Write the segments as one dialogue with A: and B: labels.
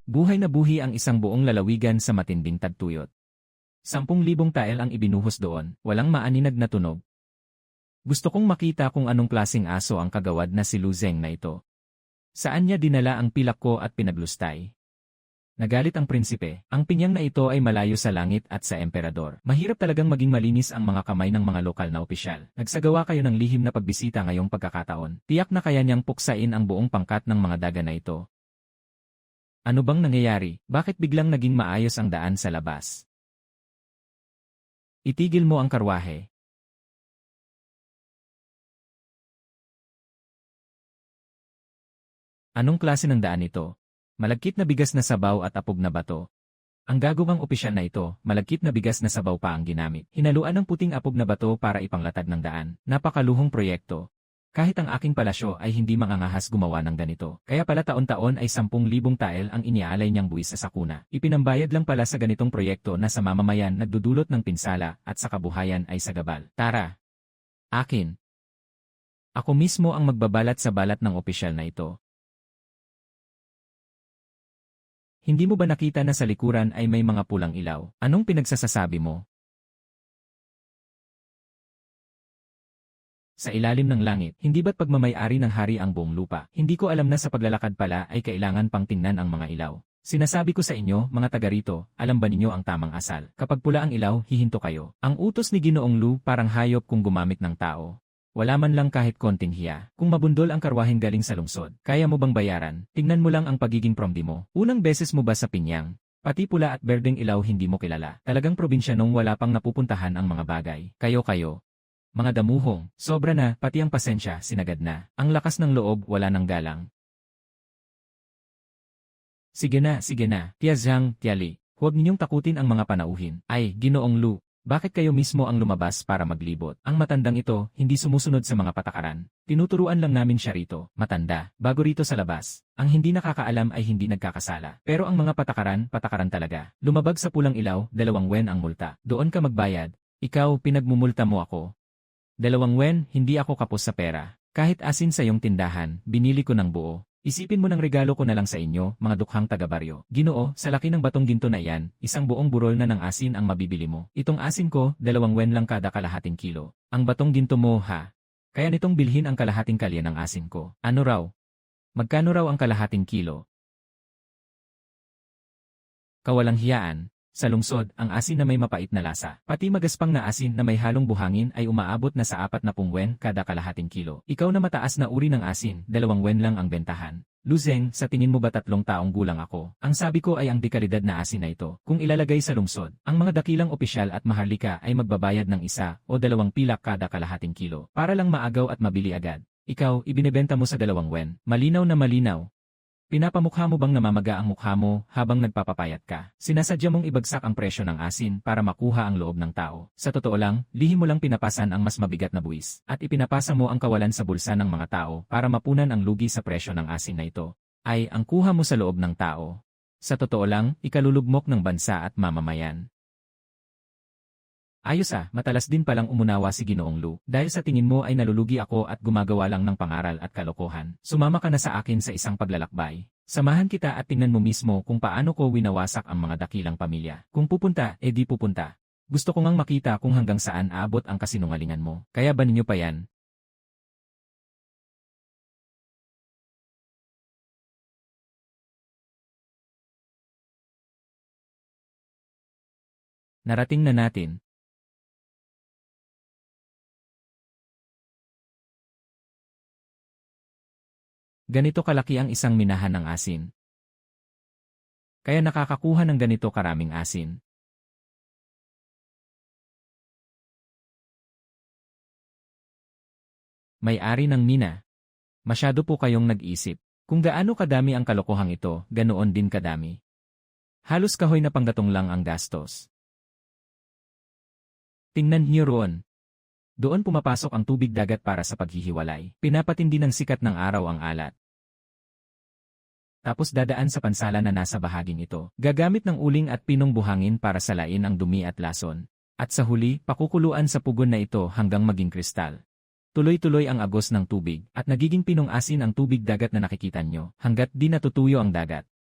A: Buhay na buhi ang isang buong lalawigan sa matinding tagtuyot. 10,000 tael ang ibinuhos doon, walang maaninag na tunog. Gusto kong makita kung anong klaseng aso ang kagawad na si Lu Zeng na ito. Saan niya dinala ang pilak ko at pinaglustay? Nagalit ang prinsipe, ang pinyang na ito ay malayo sa langit at sa emperador. Mahirap talagang maging malinis ang mga kamay ng mga lokal na opisyal. Nagsagawa kayo ng lihim na pagbisita ngayong pagkakataon. Tiyak na kaya niyang puksain ang buong pangkat ng mga daga na ito. Ano bang nangyayari? Bakit biglang naging maayos ang daan sa labas? Itigil mo ang karwahe. Anong klase ng daan ito? Malagkit na bigas na sabaw at apog na bato. Ang gagawang opisyal na ito, malagkit na bigas na sabaw pa ang ginamit. Hinaluan ng puting apog na bato para ipanglatag ng daan. Napakaluhong proyekto. Kahit ang aking palasyo ay hindi mangangahas gumawa ng ganito. Kaya pala taon-taon ay 10,000 tael ang iniaalay niyang buwis sa sakuna. Ipinambayad lang pala sa ganitong proyekto na sa mamamayan nagdudulot ng pinsala at sa kabuhayan ay sagabal. Tara! Akin! Ako mismo ang magbabalat sa balat ng opisyal na ito. Hindi mo ba nakita na sa likuran ay may mga pulang ilaw? Anong pinagsasasabi mo? Sa ilalim ng langit, hindi ba't pagmamay-ari ng hari ang buong lupa? Hindi ko alam na sa paglalakad pala ay kailangan pang tingnan ang mga ilaw. Sinasabi ko sa inyo, mga taga rito, alam ba ninyo ang tamang asal? Kapag pula ang ilaw, hihinto kayo. Ang utos ni Ginoong Lu parang hayop kung gumamit ng tao. Wala man lang kahit konting hiya. Kung mabundol ang karwaheng galing sa lungsod, kaya mo bang bayaran? Tingnan mo lang ang pagiging promdi mo. Unang beses mo ba sa Pinyang? Pati pula at berdeng ilaw hindi mo kilala. Talagang probinsya nung wala pang napupuntahan ang mga bagay. Kayo. Mga damuhong, sobra na, pati ang pasensya, sinagad na. Ang lakas ng loob, wala ng galang. Sige na, Tia Zhang, Tia Li. Huwag ninyong takutin ang mga panauhin. Ay, Ginoong Lu. Bakit kayo mismo ang lumabas para maglibot? Ang matandang ito, hindi sumusunod sa mga patakaran. Tinuturuan lang namin siya rito, matanda, bago rito sa labas. Ang hindi nakakaalam ay hindi nagkakasala. Pero ang mga patakaran talaga. Lumabag sa pulang ilaw, 2 wen ang multa. Doon ka magbayad. Ikaw, pinagmumulta mo ako. 2 wen, hindi ako kapos sa pera. Kahit asin sa iyong tindahan, binili ko ng buo. Isipin mo ng regalo ko na lang sa inyo, mga dukhang taga-baryo. Ginoo, sa laki ng batong ginto na yan, isang buong burol na ng asin ang mabibili mo. Itong asin ko, 2 wen lang kada kalahating kilo. Ang batong ginto mo, ha? Kaya nitong bilhin ang kalahating kalye ng asin ko. Ano raw? Magkano raw ang kalahating kilo? Kawalang hiyaan. Sa lungsod, ang asin na may mapait na lasa, pati magaspang na asin na may halong buhangin ay umaabot na sa 40 wen kada kalahating kilo. Ikaw na mataas na uri ng asin, 2 wen lang ang bentahan. Lu Zeng, sa tingin mo ba 3 taong gulang ako? Ang sabi ko ay ang dekalidad na asin na ito. Kung ilalagay sa lungsod, ang mga dakilang opisyal at maharlika ay magbabayad ng 1 o 2 pilak kada kalahating kilo, para lang maagaw at mabili agad. Ikaw, ibinebenta mo sa 2 wen. Malinaw na malinaw. Pinapamukha mo bang namamaga ang mukha mo habang nagpapapayat ka? Sinasadya mong ibagsak ang presyo ng asin para makuha ang loob ng tao. Sa totoo lang, lihim mo lang pinapasan ang mas mabigat na buwis. At ipinapasa mo ang kawalan sa bulsa ng mga tao para mapunan ang lugi sa presyo ng asin na ito. Ay, ang kuha mo sa loob ng tao. Sa totoo lang, ikalulugmok ng bansa at mamamayan. Ayos matalas din palang umunawa si Ginoong Lu. Dahil sa tingin mo ay nalulugi ako at gumagawa lang ng pangaral at kalokohan. Sumama ka na sa akin sa isang paglalakbay. Samahan kita at tingnan mo mismo kung paano ko winawasak ang mga dakilang pamilya. Kung pupunta, di pupunta. Gusto ko ngang makita kung hanggang saan aabot ang kasinungalingan mo. Kaya ba ninyo pa yan? Narating na natin. Ganito kalaki ang isang minahan ng asin. Kaya nakakakuha ng ganito karaming asin. May-ari ng mina. Masyado po kayong nag-isip. Kung gaano kadami ang kalokohang ito, ganoon din kadami. Halos kahoy na panggatong lang ang gastos. Tingnan niyo roon. Doon pumapasok ang tubig dagat para sa paghihiwalay. Pinapatindi ng sikat ng araw ang alat. Tapos dadaan sa pansala na nasa bahaging ito. Gagamit ng uling at pinong buhangin para salain ang dumi at lason. At sa huli, pakukuluan sa pugon na ito hanggang maging kristal. Tuloy-tuloy ang agos ng tubig, at nagiging pinong asin ang tubig dagat na nakikita nyo, hanggat di natutuyo ang dagat.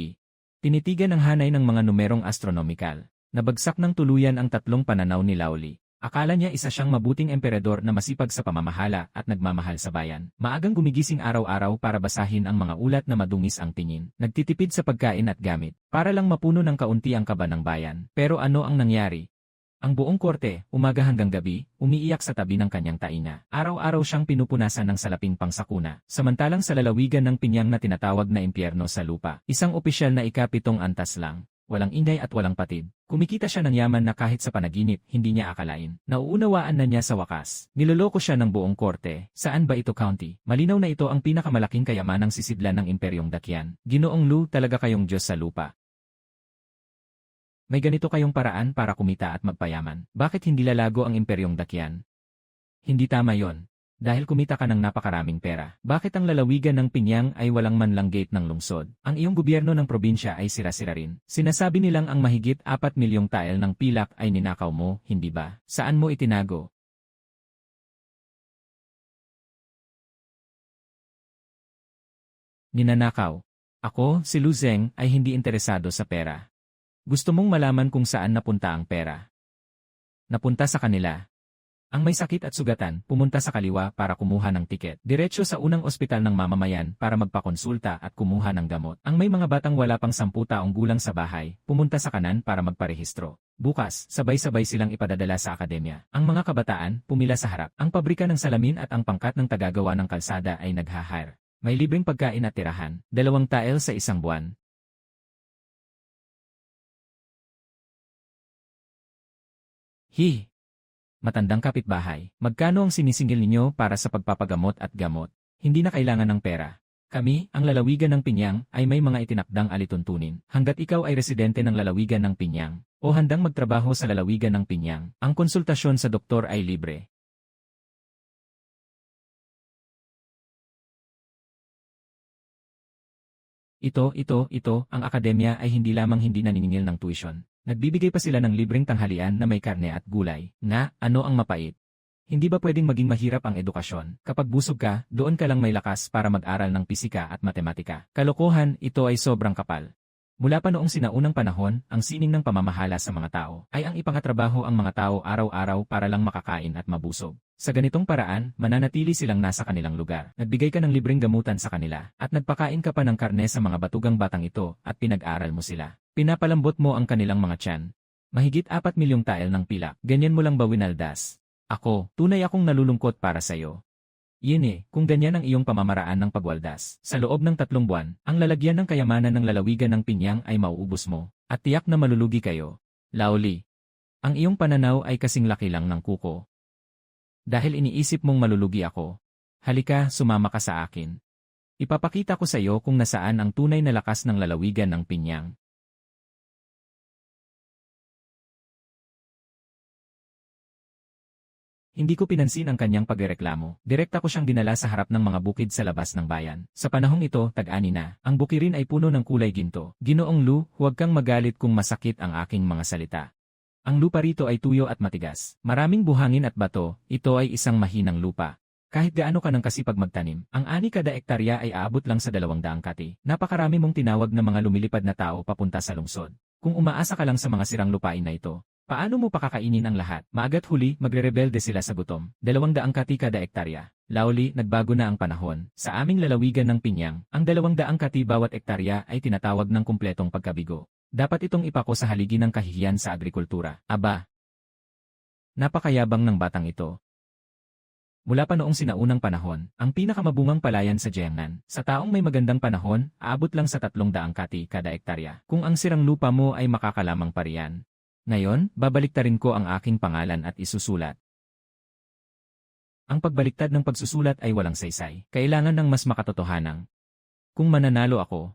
A: Gigi. Tinitigan ang hanay ng mga numerong astronomikal. Nabagsak ng tuluyan ang tatlong pananaw ni Laoli. Akala niya isa siyang mabuting emperador na masipag sa pamamahala at nagmamahal sa bayan. Maagang gumigising araw-araw para basahin ang mga ulat na madungis ang tingin. Nagtitipid sa pagkain at gamit, para lang mapuno ng kaunti ang kaba ng bayan. Pero ano ang nangyari? Ang buong korte, umaga hanggang gabi, umiiyak sa tabi ng kanyang taina. Araw-araw siyang pinupunasan ng salaping pangsakuna. Samantalang sa lalawigan ng Pinyang na tinatawag na impyerno sa lupa, isang opisyal na ika-7 antas lang. Walang ingay at walang patid. Kumikita siya ng yaman na kahit sa panaginip, hindi niya akalain. Nauunawaan na niya sa wakas. Niloloko siya ng buong korte. Saan ba ito county? Malinaw na ito ang pinakamalaking kayamanang sisidlan ng Imperyong Dakyan. Ginoong Lu, talaga kayong Diyos sa lupa. May ganito kayong paraan para kumita at magpayaman. Bakit hindi lalago ang Imperyong Dakyan? Hindi tama yon. Dahil kumita ka ng napakaraming pera. Bakit ang lalawigan ng Pinyang ay walang man lang gate ng lungsod? Ang iyong gobyerno ng probinsya ay sira-sira rin. Sinasabi nilang ang mahigit 4 milyong tael ng pilak ay ninakaw mo, hindi ba? Saan mo itinago? Ninanakaw. Ako, si Lu Zeng, ay hindi interesado sa pera. Gusto mong malaman kung saan napunta ang pera? Napunta sa kanila. Ang may sakit at sugatan, pumunta sa kaliwa para kumuha ng tiket. Diretso sa unang ospital ng mamamayan para magpakonsulta at kumuha ng gamot. Ang may mga batang wala pang 10 taong gulang sa bahay, pumunta sa kanan para magparehistro. Bukas, sabay-sabay silang ipadadala sa akademya. Ang mga kabataan, pumila sa harap. Ang pabrika ng salamin at ang pangkat ng tagagawa ng kalsada ay nag-hire. May libreng pagkain at tirahan, 2 tael sa isang buwan. Hi! Matandang kapitbahay, magkano ang sinisingil ninyo para sa pagpapagamot at gamot? Hindi na kailangan ng pera. Kami, ang lalawigan ng Pinyang, ay may mga itinakdang alituntunin. Hanggat ikaw ay residente ng lalawigan ng Pinyang, o handang magtrabaho sa lalawigan ng Pinyang, ang konsultasyon sa doktor ay libre. Ito, ang akademya ay hindi lamang hindi naniningil ng tuition. Nagbibigay pa sila ng libreng tanghalian na may karne at gulay. Na, ano ang mapait? Hindi ba pwedeng maging mahirap ang edukasyon? Kapag busog ka, doon ka lang may lakas para mag-aral ng pisika at matematika. Kalokohan, ito ay sobrang kapal. Mula pa noong sinaunang panahon, ang sining ng pamamahala sa mga tao ay ang ipangatrabaho ang mga tao araw-araw para lang makakain at mabusog. Sa ganitong paraan, mananatili silang nasa kanilang lugar. Nagbigay ka ng libreng gamutan sa kanila, at nagpakain ka pa ng karne sa mga batugang batang ito, at pinag-aral mo sila. Pinapalambot mo ang kanilang mga tiyan. Mahigit 4 milyong tael ng pilak, ganyan mo lang ba winaldas? Ako, tunay akong nalulungkot para sa'yo. Yun kung ganyan ang iyong pamamaraan ng pagwaldas. Sa loob ng 3 buwan, ang lalagyan ng kayamanan ng lalawigan ng Pinyang ay mauubos mo, at tiyak na malulugi kayo. Laoli, ang iyong pananaw ay kasing laki lang ng kuko. Dahil iniisip mong malulugi ako. Halika, sumama ka sa akin. Ipapakita ko sa iyo kung nasaan ang tunay na lakas ng lalawigan ng Pinyang. Hindi ko pinansin ang kanyang pagrereklamo. Direkta ko siyang dinala sa harap ng mga bukid sa labas ng bayan. Sa panahong ito, tag-ani na. Ang bukirin ay puno ng kulay ginto. Ginoong Lu, huwag kang magalit kung masakit ang aking mga salita. Ang lupa rito ay tuyo at matigas. Maraming buhangin at bato, ito ay isang mahinang lupa. Kahit gaano ka ng kasipag magtanim, ang ani kada ektarya ay aabot lang sa 200 kati. Napakarami mong tinawag na mga lumilipad na tao papunta sa lungsod. Kung umaasa ka lang sa mga sirang lupain na ito, paano mo pakakainin ang lahat? Maaga't huli, magre-rebelde sila sa gutom. 200 kati kada ektarya. Laoli, nagbago na ang panahon. Sa aming lalawigan ng Pinyang, ang 200 kati bawat ektarya ay tinatawag ng kumpletong pagkabigo. Dapat itong ipako sa haligi ng kahihiyan sa agrikultura. Aba! Napakayabang ng batang ito. Mula pa noong sinaunang panahon, ang pinakamabungang palayan sa Jiangnan, sa taong may magandang panahon, aabot lang sa 300 kati kada ektarya. Kung ang sirang lupa mo ay makakalamang pariyan. Ngayon, babaliktarin ko ang aking pangalan at isusulat. Ang pagbaliktad ng pagsusulat ay walang saysay. Kailangan ng mas makatotohanang. Kung mananalo ako,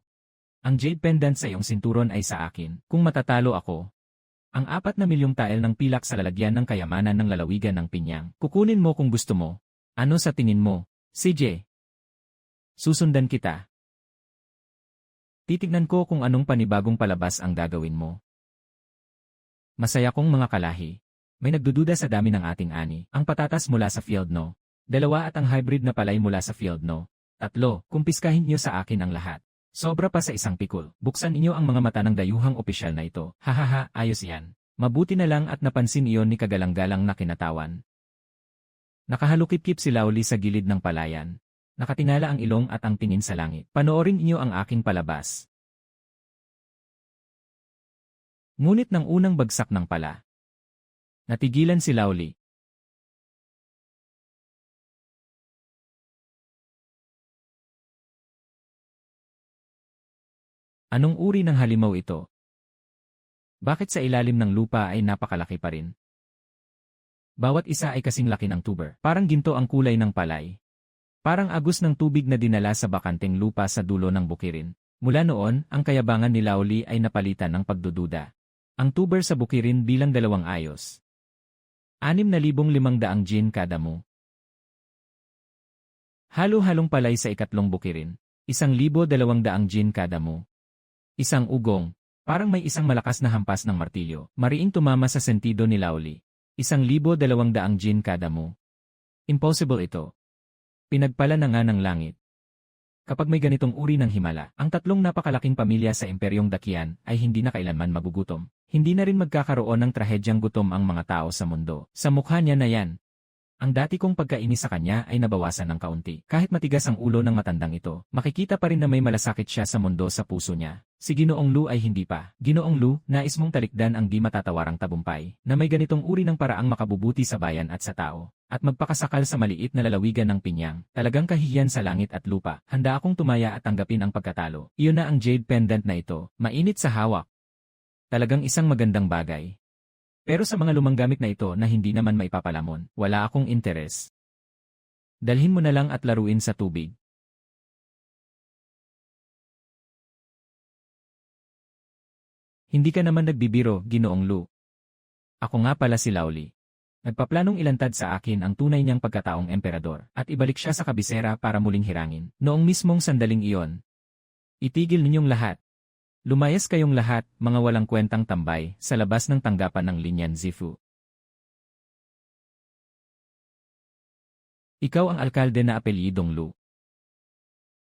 A: ang jade pendant sa iyong sinturon ay sa akin. Kung matatalo ako, ang 4 na milyong tael ng pilak sa lalagyan ng kayamanan ng lalawigan ng Pinyang. Kukunin mo kung gusto mo. Ano sa tingin mo, CJ? Susundan kita. Titignan ko kung anong panibagong palabas ang gagawin mo. Masaya kong mga kalahi. May nagdududa sa dami ng ating ani. Ang patatas mula sa field no. 2 at ang hybrid na palay mula sa field no. 3, kumpiskahin niyo sa akin ang lahat. Sobra pa sa isang pikul. Buksan inyo ang mga mata ng dayuhang opisyal na ito. Hahaha, ayos yan. Mabuti na lang at napansin iyon ni kagalang-galang na kinatawan. Nakahalukip-kip si Laoli sa gilid ng palayan. Nakatingala ang ilong at ang tingin sa langit. Panoorin inyo ang aking palabas. Ngunit ng unang bagsak ng pala, natigilan si Laoli. Anong uri ng halimaw ito? Bakit sa ilalim ng lupa ay napakalaki pa rin? Bawat isa ay kasing laki ng tuber. Parang ginto ang kulay ng palay. Parang agos ng tubig na dinala sa bakanteng lupa sa dulo ng bukirin. Mula noon, ang kayabangan ni Laoli ay napalitan ng pagdududa. Ang tuber sa bukirin bilang 2 ayos. 6,500 jin kada mo. Halo-halong palay sa 3 bukirin. 1,200 jin kada mo. Isang ugong. Parang may isang malakas na hampas ng martilyo. Mariing tumama sa sentido ni Laoli. 1,200 jin kada mo. Impossible ito. Pinagpala na nga ng langit. Kapag may ganitong uri ng himala, ang 3 napakalaking pamilya sa Imperyong Dakian ay hindi na kailanman magugutom. Hindi na rin magkakaroon ng trahedyang gutom ang mga tao sa mundo. Sa mukha niya na yan. Ang dati kong pagkainis sa kanya ay nabawasan ng kaunti. Kahit matigas ang ulo ng matandang ito, makikita pa rin na may malasakit siya sa mundo sa puso niya. Si Ginoong Lu ay hindi pa. Ginoong Lu, nais mong talikdan ang di matatawarang tabumpay, na may ganitong uri ng paraang makabubuti sa bayan at sa tao, at magpakasakal sa maliit na lalawigan ng Pinyang. Talagang kahihiyan sa langit at lupa. Handa akong tumaya at tanggapin ang pagkatalo. Iyon na ang jade pendant na ito. Mainit sa hawak. Talagang isang magandang bagay. Pero sa mga lumang gamit na ito na hindi naman maipapalamon, wala akong interes. Dalhin mo na lang at laruin sa tubig. Hindi ka naman nagbibiro, Ginoong Lu. Ako nga pala si Laoli. Nagpaplanong ilantad sa akin ang tunay niyang pagkataong emperador at ibalik siya sa kabisera para muling hirangin. Noong mismong sandaling iyon, itigil ninyong lahat. Lumayas kayong lahat, mga walang kwentang tambay, sa labas ng tanggapan ng Linyan Zifu. Ikaw ang alkalde na apelyidong Lu.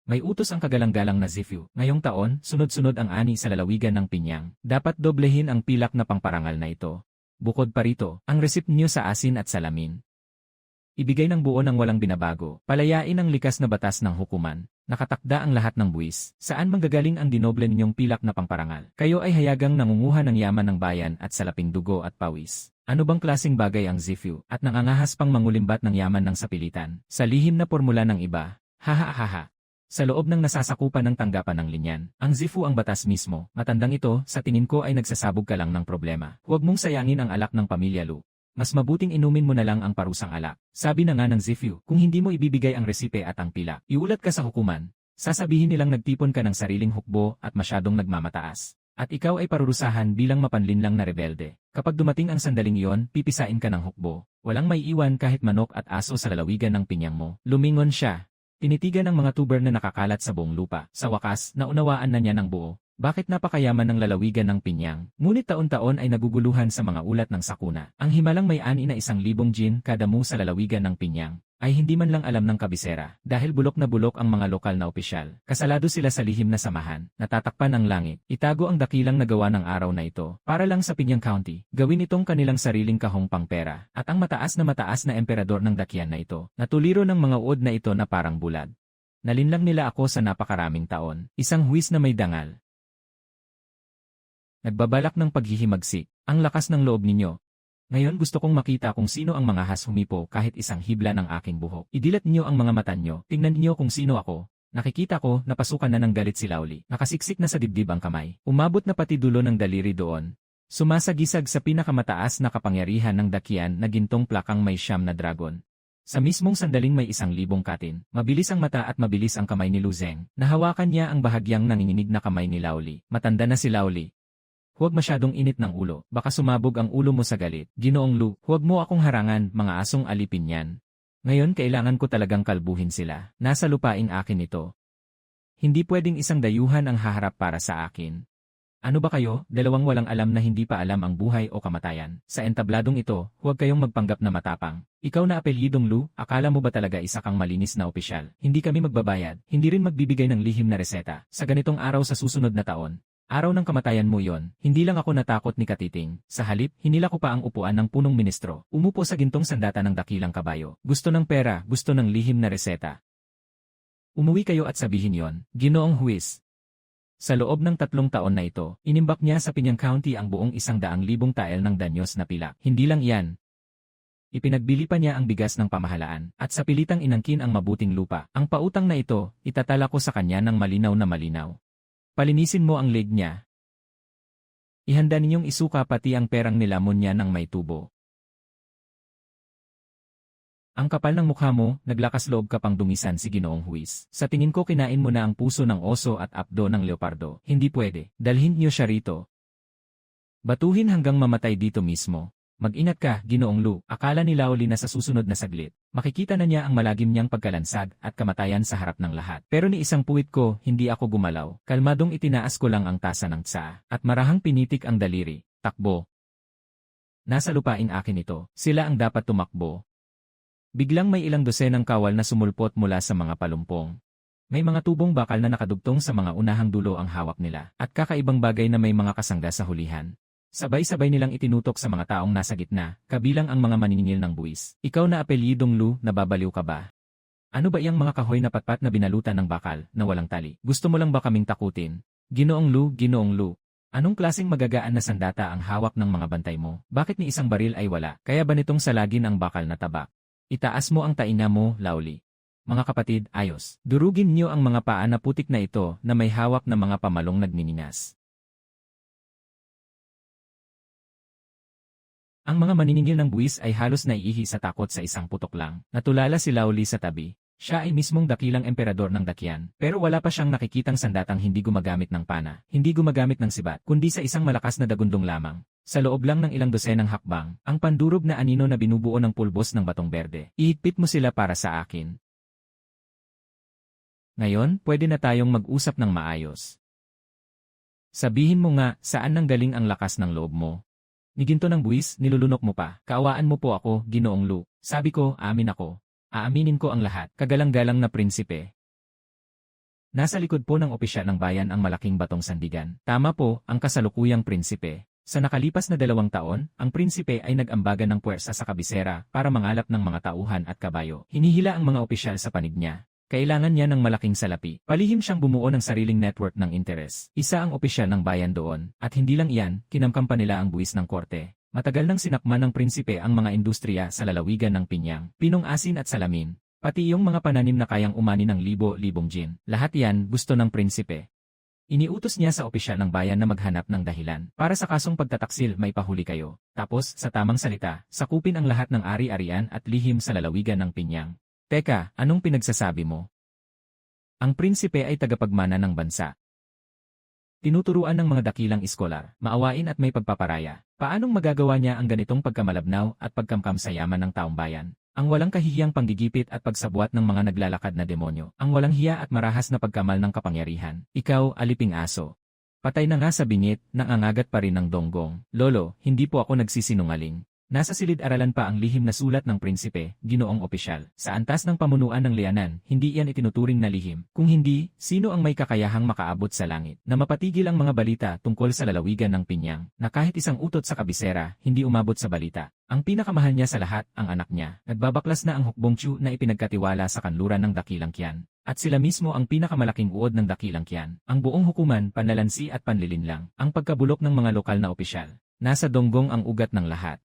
A: May utos ang kagalang-galang na Zifu. Ngayong taon, sunod-sunod ang ani sa lalawigan ng Pinyang. Dapat doblehin ang pilak na pangparangal na ito. Bukod pa rito, ang resip niyo sa asin at salamin. Ibigay ng buo ng walang binabago. Palayain ang likas na batas ng hukuman. Nakatakda ang lahat ng buwis. Saan manggagaling ang dinoble ninyong pilak na pangparangal? Kayo ay hayagang nangunguha ng yaman ng bayan at salaping dugo at pawis. Ano bang klaseng bagay ang Zifu at nangangahas pang mangulimbat ng yaman ng sapilitan? Sa lihim na formula ng iba, haha. Sa loob ng nasasakupan ng tanggapan ng linyan, ang Zifu ang batas mismo. Matandang ito, sa tingin ko ay nagsasabog ka lang ng problema. Huwag mong sayangin ang alak ng pamilya Lu. Mas mabuting inumin mo na lang ang parusang alak. Sabi na nga ng Zifu, kung hindi mo ibibigay ang resipe at ang pila, iulat ka sa hukuman. Sasabihin nilang nagtipon ka ng sariling hukbo at masyadong nagmamataas. At ikaw ay parurusahan bilang mapanlinlang na rebelde. Kapag dumating ang sandaling iyon, pipisain ka ng hukbo. Walang may iwan kahit manok at aso sa lalawigan ng pinyang mo. Lumingon siya. Tinitigan ng mga tuber na nakakalat sa buong lupa. Sa wakas, naunawaan na niya ng buo. Bakit napakayaman ng lalawigan ng Pinyang? Ngunit taon-taon ay naguguluhan sa mga ulat ng sakuna. Ang himalang may-ani na 1,000 gin kada mu sa lalawigan ng Pinyang ay hindi man lang alam ng kabisera dahil bulok na bulok ang mga lokal na opisyal. Kasalado sila sa lihim na samahan, natatakpan ang langit. Itago ang dakilang nagawa ng araw na ito para lang sa Pinyang County. Gawin itong kanilang sariling kahong pangpera at ang mataas na emperador ng dakyan na ito. Natuliro ng mga uod na ito na parang bulad. Nalinlang nila ako sa napakaraming taon. Isang huwis na may dangal. Nagbabalak ng paghihimagsik. Ang lakas ng loob ninyo. Ngayon gusto kong makita kung sino ang mga has humipo kahit isang hibla ng aking buhok. Idilat niyo ang mga mata niyo. Tingnan niyo kung sino ako. Nakikita ko, napasukan na ng galit si Lauli. Nakasiksik na sa dibdib ang kamay. Umabot na pati dulo ng daliri doon. Sumasagisag sa pinakamataas na kapangyarihan ng dakyan na gintong plakang may 9 na dragon. Sa mismong sandaling may 1,000 katin. Mabilis ang mata at mabilis ang kamay ni Luzeng. Nahawakan niya ang bahagyang nanginginig na kamay ni Lauli. Matanda na si Lauli. Huwag masyadong init ng ulo, baka sumabog ang ulo mo sa galit. Ginoong Lu, huwag mo akong harangan, mga asong alipin yan. Ngayon kailangan ko talagang kalbuhin sila. Nasa lupain akin ito. Hindi pwedeng isang dayuhan ang haharap para sa akin. Ano ba kayo, dalawang walang alam na hindi pa alam ang buhay o kamatayan? Sa entabladong ito, huwag kayong magpanggap na matapang. Ikaw na apelyidong Lu, akala mo ba talaga isa kang malinis na opisyal? Hindi kami magbabayad, hindi rin magbibigay ng lihim na reseta. Sa ganitong araw sa susunod na taon. Araw ng kamatayan mo yon, hindi lang ako natakot ni Katiting. Sa halip, hinila ko pa ang upuan ng punong ministro. Umupo sa gintong sandata ng dakilang kabayo. Gusto ng pera, gusto ng lihim na reseta. Umuwi kayo at sabihin yon, Ginoong Huwis. Sa loob ng 3 taon na ito, inimbak niya sa Pinyang County ang buong 100,000 tael ng danyos na pilak. Hindi lang iyan. Ipinagbili pa niya ang bigas ng pamahalaan at sa pilitang inangkin ang mabuting lupa. Ang pautang na ito, itatala ko sa kanya ng malinaw na malinaw. Palinisin mo ang leg niya. Ihanda ninyong isuka pati ang perang nilamon niya ng may tubo. Ang kapal ng mukha mo, naglakas loob ka pang dumisan si Ginoong Huwis. Sa tingin ko kinain mo na ang puso ng oso at apdo ng leopardo. Hindi pwede. Dalhin niyo siya rito. Batuhin hanggang mamatay dito mismo. Mag-ingat ka, Ginoong Lu. Akala ni Laoli na sa susunod na saglit, makikita na niya ang malagim niyang pagkalansag at kamatayan sa harap ng lahat. Pero ni isang puwit ko, hindi ako gumalaw. Kalmadong itinaas ko lang ang tasa ng tsaa. At marahang pinitik ang daliri. Takbo. Nasa lupain akin ito. Sila ang dapat tumakbo. Biglang may ilang dosenang kawal na sumulpot mula sa mga palumpong. May mga tubong bakal na nakadugtong sa mga unahang dulo ang hawak nila. At kakaibang bagay na may mga kasangga sa hulihan. Sabay-sabay nilang itinutok sa mga taong nasa gitna, kabilang ang mga maniningil ng buwis. Ikaw na apelyidong Lu, nababaliw ka ba? Ano ba iyang mga kahoy na patpat na binalutan ng bakal, na walang tali? Gusto mo lang ba kaming takutin? Ginoong Lu. Anong klaseng magagaan na sandata ang hawak ng mga bantay mo? Bakit ni isang baril ay wala? Kaya ba nitong salagin ang bakal na tabak? Itaas mo ang taina mo, Lauli. Mga kapatid, ayos. Durugin niyo ang mga paa na putik na ito na may hawak na mga pamalong nagniningas. Ang mga maniningil ng buwis ay halos naiihi sa takot sa isang putok lang. Natulala si Laoli sa tabi. Siya ay mismong dakilang emperador ng dakyan. Pero wala pa siyang nakikitang sandatang hindi gumagamit ng pana, hindi gumagamit ng sibat, kundi sa isang malakas na dagundong lamang. Sa loob lang ng ilang dosenang hakbang, ang pandurog na anino na binubuo ng pulbos ng batong berde. Ihigpit mo sila para sa akin. Ngayon, pwede na tayong mag-usap ng maayos. Sabihin mo nga, saan nanggaling ang lakas ng loob mo? Niginto ng buwis, nilulunok mo pa. Kaawaan mo po ako, Ginoong Lu. Sabi ko, amin ako. Aaminin ko ang lahat. Kagalang-galang na prinsipe. Nasa likod po ng opisyal ng bayan ang malaking batong sandigan. Tama po, ang kasalukuyang prinsipe. Sa nakalipas na 2 taon, ang prinsipe ay nag-ambagan ng puwersa sa kabisera para mangalap ng mga tauhan at kabayo. Hinihila ang mga opisyal sa panig niya. Kailangan niya ng malaking salapi. Palihim siyang bumuo ng sariling network ng interes. Isa ang opisyal ng bayan doon, at hindi lang iyan, kinamkam pa nila ang buwis ng korte. Matagal nang sinakman ng prinsipe ang mga industriya sa lalawigan ng Pinyang, Pinong Asin at Salamin. Pati yung mga pananim na kayang umani ng libo-libong gin. Lahat yan gusto ng prinsipe. Iniutos niya sa opisyal ng bayan na maghanap ng dahilan. Para sa kasong pagtataksil may pahuli kayo. Tapos, sa tamang salita, sakupin ang lahat ng ari-arian at lihim sa lalawigan ng Pinyang. Teka, anong pinagsasabi mo? Ang prinsipe ay tagapagmana ng bansa. Tinuturuan ng mga dakilang iskolar, maawain at may pagpaparaya. Paanong magagawa niya ang ganitong pagkamalabnaw at pagkamkam sa yaman ng taong bayan? Ang walang kahihiyang panggigipit at pagsabwat ng mga naglalakad na demonyo. Ang walang hiya at marahas na pagkamal ng kapangyarihan. Ikaw, aliping aso. Patay na nga sa bingit, nangangagat pa rin ng donggong. Lolo, hindi po ako nagsisinungaling. Nasa silid-aralan pa ang lihim na sulat ng prinsipe, ginoong opisyal. Sa antas ng pamunuan ng lianan, hindi iyan itinuturing na lihim. Kung hindi, sino ang may kakayahang makaabot sa langit? Na mapatigil ang mga balita tungkol sa lalawigan ng Pinyang, na kahit isang utot sa kabisera, hindi umabot sa balita. Ang pinakamahal niya sa lahat, ang anak niya. Nagbabaklas na ang hukbong Chu na ipinagkatiwala sa kanluran ng dakilang Qian. At sila mismo ang pinakamalaking uod ng dakilang Qian. Ang buong hukuman, panlalansi at panlilinlang. Ang pagkabulok ng mga lokal na opisyal. Nasa donggong ang ugat ng lahat.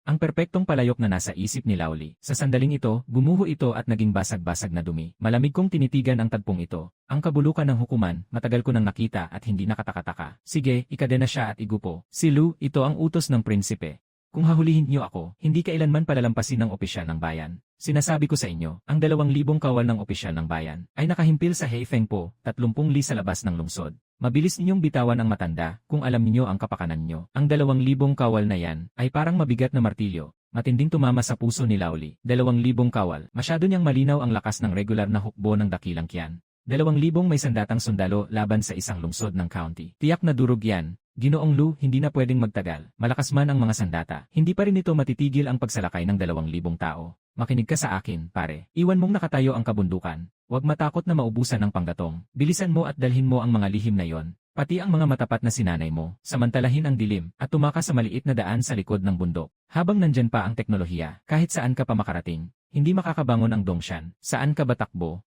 A: Ang perpektong palayok na nasa isip ni Laoli. Sa sandaling ito, gumuho ito at naging basag-basag na dumi. Malamig kong tinitigan ang tagpong ito. Ang kabulukan ng hukuman, matagal ko nang nakita at hindi nakataka-taka. Sige, ikadena siya at igupo. Si Lu, ito ang utos ng prinsipe. Kung hahulihin niyo ako, hindi kailanman palalampasin ng opisyal ng bayan. Sinasabi ko sa inyo, ang 2,000 kawal ng opisyal ng bayan ay nakahimpil sa Heifengpo, 30 li sa labas ng lungsod. Mabilis ninyong bitawan ang matanda kung alam niyo ang kapakanan niyo. Ang 2,000 kawal na yan ay parang mabigat na martilyo. Matinding tumama sa puso ni Laoli. 2,000 kawal. Masyado niyang malinaw ang lakas ng regular na hukbo ng dakilang Qian. 2,000 may sandatang sundalo laban sa isang lungsod ng county. Tiyak na durog yan. Ginoong Lu, hindi na pwedeng magtagal. Malakas man ang mga sandata. Hindi pa rin ito matitigil ang pagsalakay ng 2,000 tao. Makinig ka sa akin, pare. Iwan mong nakatayo ang kabundukan. Huwag matakot na maubusan ng panggatong. Bilisan mo at dalhin mo ang mga lihim na yon. Pati ang mga matapat na sinanay mo. Samantalahin ang dilim at tumakas sa maliit na daan sa likod ng bundok. Habang nandyan pa ang teknolohiya, kahit saan ka pa makarating, hindi makakabangon ang Dongshan. Saan ka ba takbo?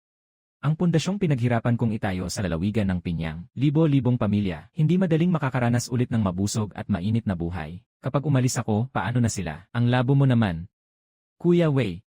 A: Ang pundasyong pinaghirapan kong itayo sa lalawigan ng Pinyang, libo-libong pamilya, hindi madaling makakaranas ulit ng mabusog at mainit na buhay. Kapag umalis ako, paano na sila? Ang labo mo naman. Kuya Wei.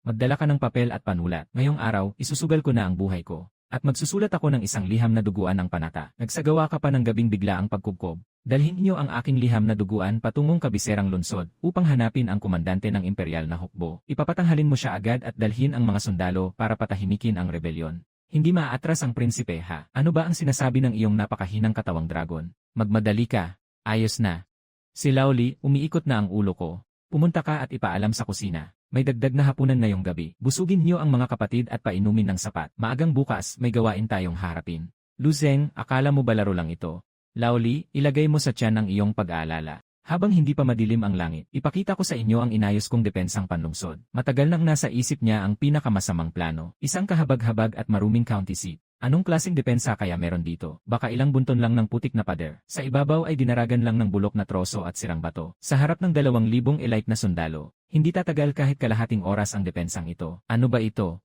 A: Magdala ka ng papel at panulat. Ngayong araw, isusugal ko na ang buhay ko. At magsusulat ako ng isang liham na duguan ng panata. Nagsagawa ka pa ng gabing bigla ang pagkubkob. Dalhin niyo ang aking liham na duguan patungong kabiserang lungsod upang hanapin ang komandante ng imperial na hukbo. Ipapatanghalin mo siya agad at dalhin ang mga sundalo para patahimikin ang rebelyon. Hindi maaatras ang prinsipe ha. Ano ba ang sinasabi ng iyong napakahinang katawang dragon? Magmadali ka. Ayos na. Si Laoli, umiikot na ang ulo ko. Pumunta ka at ipaalam sa kusina. May dagdag na hapunan ngayong gabi. Busugin niyo ang mga kapatid at painumin ng sapat. Maagang bukas, may gawain tayong harapin. Lu Zeng, akala mo ba laro lang ito? Laoli, ilagay mo sa tiyan ang iyong pag-aalala. Habang hindi pa madilim ang langit, ipakita ko sa inyo ang inayos kong depensang panlungsod. Matagal nang nasa isip niya ang pinakamasamang plano. Isang kahabag-habag at maruming county seat. Anong klaseng depensa kaya meron dito? Baka ilang bunton lang ng putik na pader. Sa ibabaw ay dinaragan lang ng bulok na troso at sirang bato. Sa harap ng 2,000 elite na sundalo, hindi tatagal kahit kalahating oras ang depensang ito. Ano ba ito?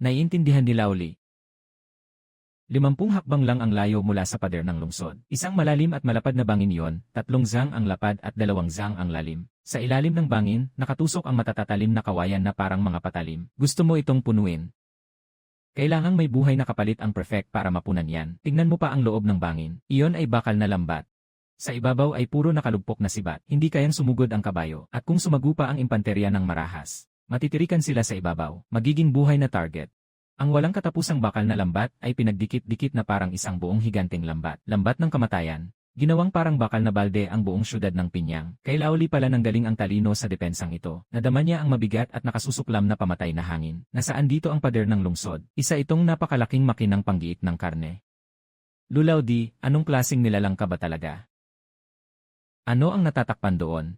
A: Naiintindihan ni Laoli. 50 hakbang lang ang layo mula sa pader ng lungsod. Isang malalim at malapad na bangin yon, 3 zang ang lapad at 2 zang ang lalim. Sa ilalim ng bangin, nakatusok ang matatatalim na kawayan na parang mga patalim. Gusto mo itong punuin? Kailangang may buhay na kapalit ang prefect para mapunan yan. Tingnan mo pa ang loob ng bangin. Iyon ay bakal na lambat. Sa ibabaw ay puro nakalugpok na sibat. Hindi kayang sumugod ang kabayo. At kung sumagupa ang impanterya ng marahas, matitirikan sila sa ibabaw. Magiging buhay na target. Ang walang katapusang bakal na lambat ay pinagdikit-dikit na parang isang buong higanteng lambat. Lambat ng kamatayan. Ginawang parang bakal na balde ang buong syudad ng Pinyang. Kay Laoli pala nang galing ang talino sa depensang ito. Nadama niya ang mabigat at nakasusuklam na pamatay na hangin. Nasaan dito ang pader ng lungsod? Isa itong napakalaking makinang panggiit ng karne. Lulaudi, anong klaseng nilalang ka ba talaga? Ano ang natatakpan doon?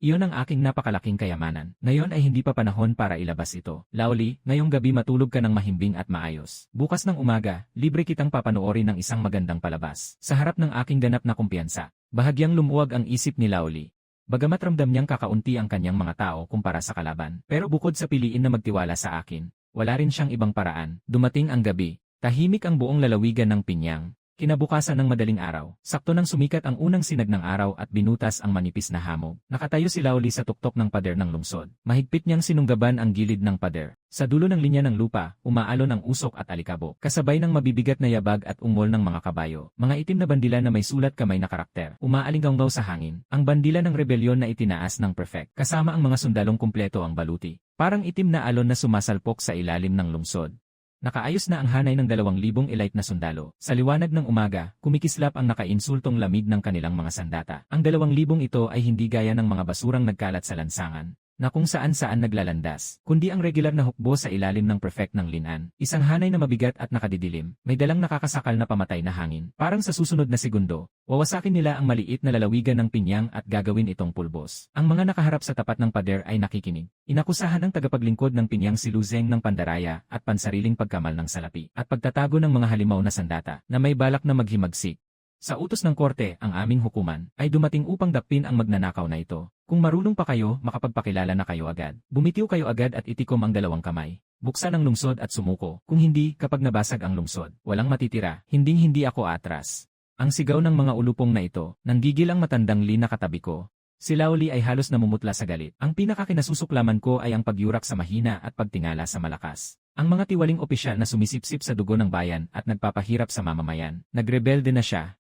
A: Iyon ang aking napakalaking kayamanan. Ngayon ay hindi pa panahon para ilabas ito. Laoli, ngayong gabi matulog ka ng mahimbing at maayos. Bukas ng umaga, libre kitang papanoorin ng isang magandang palabas. Sa harap ng aking ganap na kumpiyansa. Bahagyang lumuwag ang isip ni Laoli. Bagamat ramdam niyang kakaunti ang kanyang mga tao kumpara sa kalaban. Pero bukod sa piliin na magtiwala sa akin, wala rin siyang ibang paraan. Dumating ang gabi. Tahimik ang buong lalawigan ng Pinyang. Kinabukasan ng madaling araw, sakto nang sumikat ang unang sinag ng araw at binutas ang manipis na hamog. Nakatayo si Laoli sa tuktok ng pader ng lungsod. Mahigpit niyang sinunggaban ang gilid ng pader. Sa dulo ng linya ng lupa, umaalon ang usok at alikabok. Kasabay ng mabibigat na yabag at ungol ng mga kabayo. Mga itim na bandila na may sulat kamay na karakter. Umaalinggaw sa hangin. Ang bandila ng rebelyon na itinaas ng prefect. Kasama ang mga sundalong kumpleto ang baluti. Parang itim na alon na sumasalpok sa ilalim ng lungsod. Nakaayos na ang hanay ng 2,000 elite na sundalo. Sa liwanag ng umaga, kumikislap ang nakainsultong lamig ng kanilang mga sandata. Ang 2,000 ito ay hindi gaya ng mga basurang nagkalat sa lansangan, na kung saan-saan naglalandas, kundi ang regular na hukbo sa ilalim ng prefect ng linan. Isang hanay na mabigat at nakadidilim, may dalang nakakasakal na pamatay na hangin. Parang sa susunod na segundo, wawasakin nila ang maliit na lalawigan ng Pinyang at gagawin itong pulbos. Ang mga nakaharap sa tapat ng pader ay nakikinig. Inakusahan ng tagapaglingkod ng Pinyang si Luzeng ng pandaraya at pansariling pagkamal ng salapi at pagtatago ng mga halimaw na sandata na may balak na maghimagsik. Sa utos ng korte, ang aming hukuman ay dumating upang dapin ang magnanakaw na ito. Kung marunong pa kayo, makapagpakilala na kayo agad. Bumitiw kayo agad at itikom ang 2 kamay. Buksan ang lungsod at sumuko. Kung hindi, kapag nabasag ang lungsod, walang matitira. Hinding-hindi ako atras. Ang sigaw ng mga ulupong na ito, nanggigil ang matandang Lina katabi ko. Si Laoli ay halos namumutla sa galit. Ang pinakakinasusuklaman ko ay ang pagyurak sa mahina at pagtingala sa malakas. Ang mga tiwaling opisyal na sumisipsip sa dugo ng bayan at nagpapahirap sa mamamayan. Nagrebelde na siya.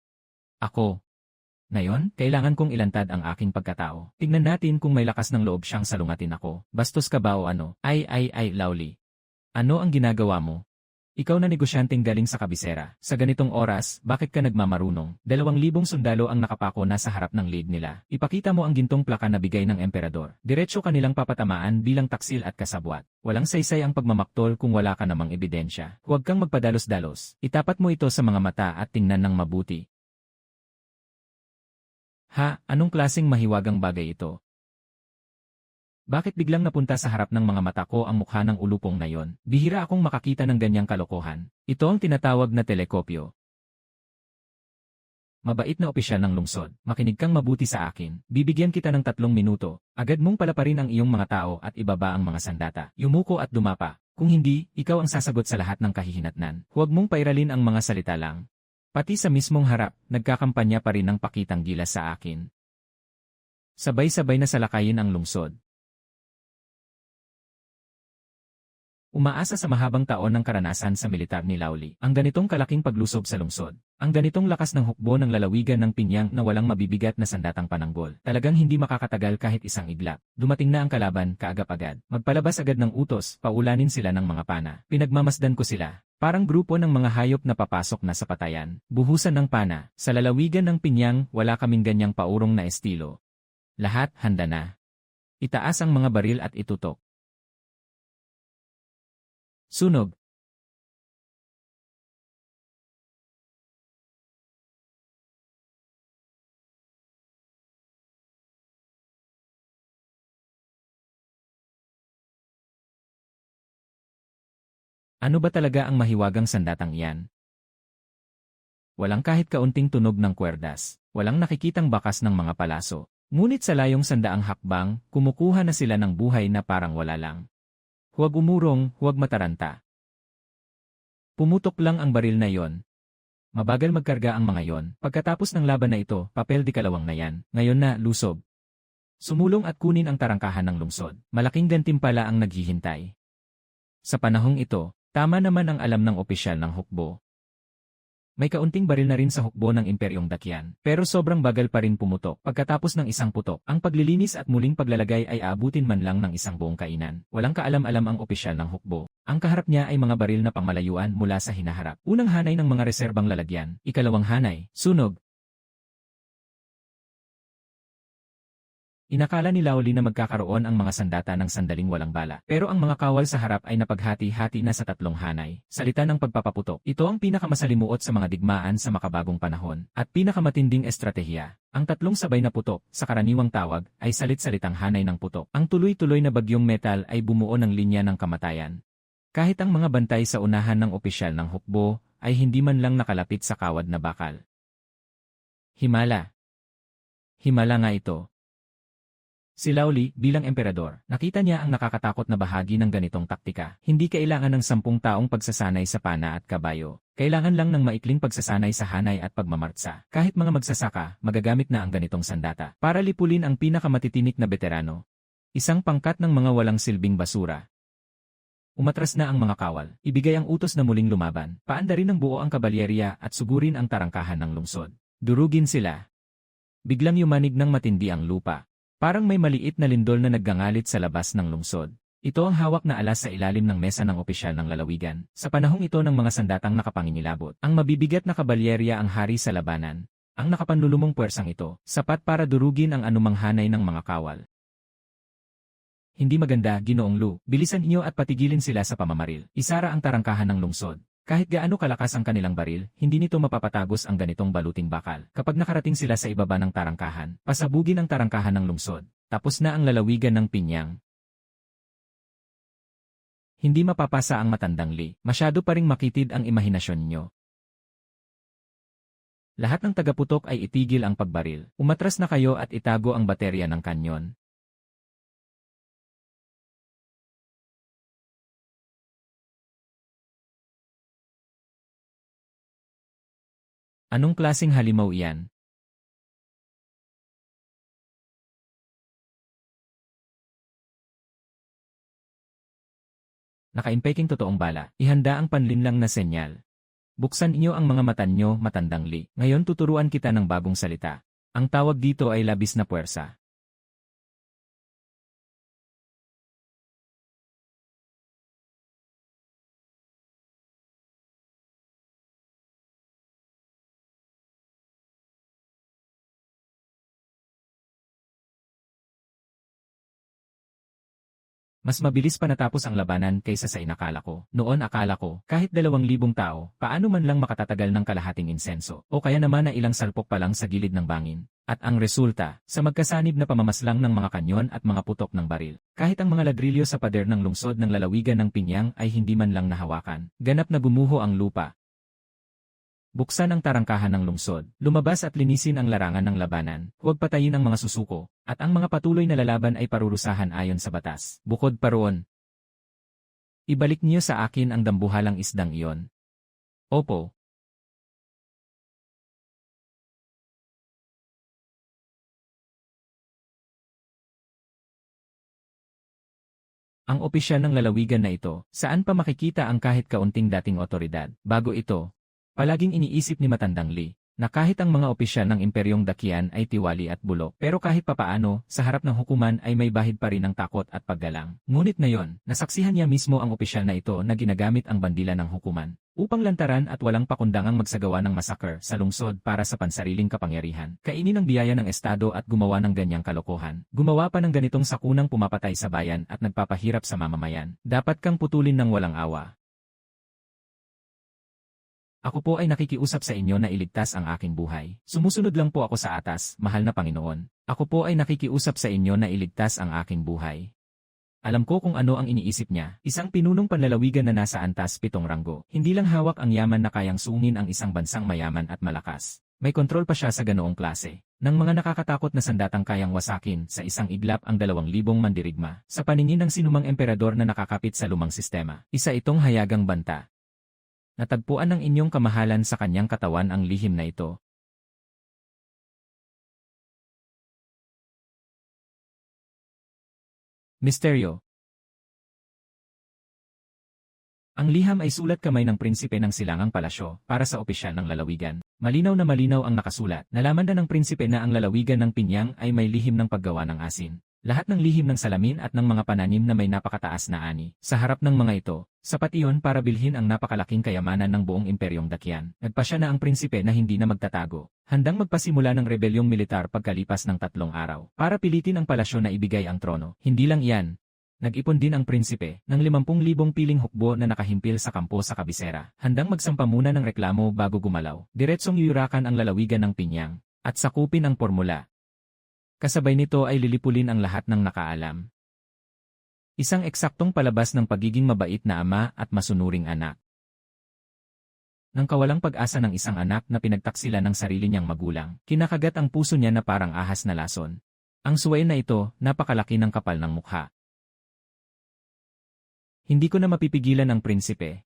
A: Ako. Ngayon, kailangan kong ilantad ang aking pagkatao. Tignan natin kung may lakas ng loob siyang salungatin ako. Bastos ka ba o ano? Ay, Laoli. Ano ang ginagawa mo? Ikaw na negosyanteng galing sa kabisera. Sa ganitong oras, bakit ka nagmamarunong? 2,000 sundalo ang nakapako na sa harap ng lead nila. Ipakita mo ang gintong plaka na bigay ng emperador. Diretso kanilang papatamaan bilang taksil at kasabwat. Walang saysay ang pagmamaktol kung wala ka namang ebidensya. Huwag kang magpadalos-dalos. Itapat mo ito sa mga mata at tingnan ng mabuti. Ha, anong klaseng mahiwagang bagay ito? Bakit biglang napunta sa harap ng mga mata ko ang mukha ng ulupong na yon? Bihira akong makakita ng ganyang kalokohan. Ito ang tinatawag na telekopyo. Mabait na opisyal ng lungsod, makinig kang mabuti sa akin. Bibigyan kita ng 3 minuto. Agad mong palaparin ang iyong mga tao at ibaba ang mga sandata. Yumuko at dumapa. Kung hindi, ikaw ang sasagot sa lahat ng kahihinatnan. Huwag mong pairalin ang mga salita lang. Pati sa mismong harap, nagkakampanya pa rin ng pakitang gilas sa akin. Sabay-sabay na salakayin ang lungsod. Umaasa sa mahabang taon ng karanasan sa militar ni Laoli, ang ganitong kalaking paglusob sa lungsod, ang ganitong lakas ng hukbo ng lalawigan ng Pinyang na walang mabibigat na sandatang pananggol, talagang hindi makakatagal kahit isang iglap. Dumating na ang kalaban, kaagap-agad. Magpalabas agad ng utos, paulanin sila ng mga pana. Pinagmamasdan ko sila. Parang grupo ng mga hayop na papasok na sa patayan, buhusan ng pana. Sa lalawigan ng Pinyang, wala kaming ganyang paurong na estilo. Lahat handa na. Itaas ang mga baril at itutok. Sunog. Ano ba talaga ang mahiwagang sandatang iyan? Walang kahit kaunting tunog ng kwerdas, walang nakikitang bakas ng mga palaso. Ngunit sa layong sandaang hakbang, kumukuha na sila ng buhay na parang wala lang. Huwag umurong, huwag mataranta. Pumutok lang ang baril na yon. Mabagal magkarga ang mga yon. Pagkatapos ng laban na ito, papel di kalawang na yan. Ngayon na, lusob. Sumulong at kunin ang tarangkahan ng lungsod. Malaking gantimpala ang naghihintay. Sa panahong ito, tama naman ang alam ng opisyal ng hukbo. May kaunting baril na rin sa hukbo ng Imperyong Dakyan, pero sobrang bagal pa rin pumutok. Pagkatapos ng isang putok, ang paglilinis at muling paglalagay ay aabutin man lang ng isang buong kainan. Walang kaalam-alam ang opisyal ng hukbo. Ang kaharap niya ay mga baril na pangmalayuan mula sa hinaharap. Unang hanay ng mga reserbang lalagyan. Ikalawang hanay, sunog. Inakala ni Laoli na magkakaroon ang mga sandata ng sandaling walang bala. Pero ang mga kawal sa harap ay napaghati-hati na sa tatlong hanay. Salita ng pagpapaputok. Ito ang pinakamasalimuot sa mga digmaan sa makabagong panahon at pinakamatinding estratehiya. Ang tatlong sabay na putok, sa karaniwang tawag, ay salit-salitang hanay ng putok. Ang tuloy-tuloy na bagyong metal ay bumuo ng linya ng kamatayan. Kahit ang mga bantay sa unahan ng opisyal ng hukbo ay hindi man lang nakalapit sa kawad na bakal. Himala. Himala nga ito. Si Laoli, bilang emperador, nakita niya ang nakakatakot na bahagi ng ganitong taktika. Hindi kailangan ng 10 taong pagsasanay sa pana at kabayo. Kailangan lang ng maikling pagsasanay sa hanay at pagmamartsa. Kahit mga magsasaka, magagamit na ang ganitong sandata para lipulin ang pinakamatitinik na veterano. Isang pangkat ng mga walang silbing basura. Umatras na ang mga kawal. Ibigay ang utos na muling lumaban. Paandarin ng buo ang kabalyeriya at sugurin ang tarangkahan ng lungsod. Durugin sila. Biglang yumanig ng matindi ang lupa. Parang may maliit na lindol na naggangalit sa labas ng lungsod. Ito ang hawak na alas sa ilalim ng mesa ng opisyal ng lalawigan. Sa panahong ito ng mga sandatang nakapangingilabot, ang mabibigat na kabalyerya ang hari sa labanan. Ang nakapanlulumong puwersang ito, sapat para durugin ang anumang hanay ng mga kawal. Hindi maganda, Ginoong Lu. Bilisan niyo at patigilin sila sa pamamaril. Isara ang tarangkahan ng lungsod. Kahit gaano kalakas ang kanilang baril, hindi nito mapapatagos ang ganitong baluting bakal. Kapag nakarating sila sa ibaba ng tarangkahan, pasabugin ang tarangkahan ng lungsod. Tapos na ang lalawigan ng Pinyang. Hindi mapapasa ang matandang Li. Masyado pa ring makitid ang imahinasyon nyo. Lahat ng tagaputok ay itigil ang pagbaril. Umatras na kayo at itago ang baterya ng kanyon. Anong klaseng halimaw iyan? Nakaimpeking totoong bala. Ihanda ang panlinlang na senyal. Buksan inyo ang mga mata nyo, matandang Li. Ngayon tuturuan kita ng bagong salita. Ang tawag dito ay labis na puwersa. Mas mabilis pa natapos ang labanan kaysa sa inakala ko. Noon akala ko, kahit 2,000 tao, paano man lang makatatagal ng kalahating insenso, o kaya naman na ilang salpok pa lang sa gilid ng bangin. At ang resulta, sa magkasanib na pamamaslang ng mga kanyon at mga putok ng baril. Kahit ang mga ladrilyo sa pader ng lungsod ng lalawigan ng Pinyang ay hindi man lang nahawakan. Ganap na gumuho ang lupa. Buksan ang tarangkahan ng lungsod, lumabas at linisin ang larangan ng labanan, huwag patayin ang mga susuko, at ang mga patuloy na lalaban ay parurusahan ayon sa batas. Bukod pa roon, ibalik niyo sa akin ang dambuhalang isdang iyon. Opo. Ang opisyal ng lalawigan na ito, saan pa makikita ang kahit kaunting dating otoridad? Bago ito, palaging iniisip ni matandang Li, na kahit ang mga opisyal ng imperyong Dakian ay tiwali at bulok, pero kahit papaano, sa harap ng hukuman ay may bahid pa rin ng takot at paggalang. Ngunit ngayon, nasaksihan niya mismo ang opisyal na ito na ginagamit ang bandila ng hukuman, upang lantaran at walang pakundangang magsagawa ng massacre sa lungsod para sa pansariling kapangyarihan. Kainin ang biyaya ng estado at gumawa ng ganyang kalokohan. Gumawa pa ng ganitong sakunang pumapatay sa bayan at nagpapahirap sa mamamayan. Dapat kang putulin ng walang awa. Ako po ay nakikiusap sa inyo na iligtas ang aking buhay. Sumusunod lang po ako sa atas, mahal na Panginoon. Ako po ay nakikiusap sa inyo na iligtas ang aking buhay. Alam ko kung ano ang iniisip niya. Isang pinunong panlalawigan na nasa antas 7 ranggo. Hindi lang hawak ang yaman na kayang sungin ang isang bansang mayaman at malakas. May kontrol pa siya sa ganoong klase. Ng mga nakakatakot na sandatang kayang wasakin sa isang iglap ang 2,000 mandirigma. Sa paningin ng sinumang emperador na nakakapit sa lumang sistema. Isa itong hayagang banta. Natagpuan ng inyong kamahalan sa kanyang katawan ang lihim na ito. Misteryo. Ang liham ay sulat kamay ng prinsipe ng Silangang Palasyo para sa opisyal ng lalawigan. Malinaw na malinaw ang nakasulat. Nalaman na ng prinsipe na ang lalawigan ng Pinyang ay may lihim ng paggawa ng asin. Lahat ng lihim ng salamin at ng mga pananim na may napakataas na ani. Sa harap ng mga ito, sapat iyon para bilhin ang napakalaking kayamanan ng buong imperyong Dakian. Nagpasya na ang prinsipe na hindi na magtatago. Handang magpasimula ng rebelyong militar pagkalipas ng 3 araw. Para pilitin ang palasyo na ibigay ang trono. Hindi lang iyan. Nag-ipon din ang prinsipe ng 50,000 piling hukbo na nakahimpil sa kampo sa kabisera. Handang magsampa muna ng reklamo bago gumalaw. Diretsong yuyurakan ang lalawigan ng Pinyang at sakupin ang formula. Kasabay nito ay lilipulin ang lahat ng nakaalam. Isang eksaktong palabas ng pagiging mabait na ama at masunuring anak. Nang kawalang pag-asa ng isang anak na pinagtaksila ng sarili niyang magulang, kinakagat ang puso niya na parang ahas na lason. Ang suwail na ito, napakalaki ng kapal ng mukha. Hindi ko na mapipigilan ang prinsipe.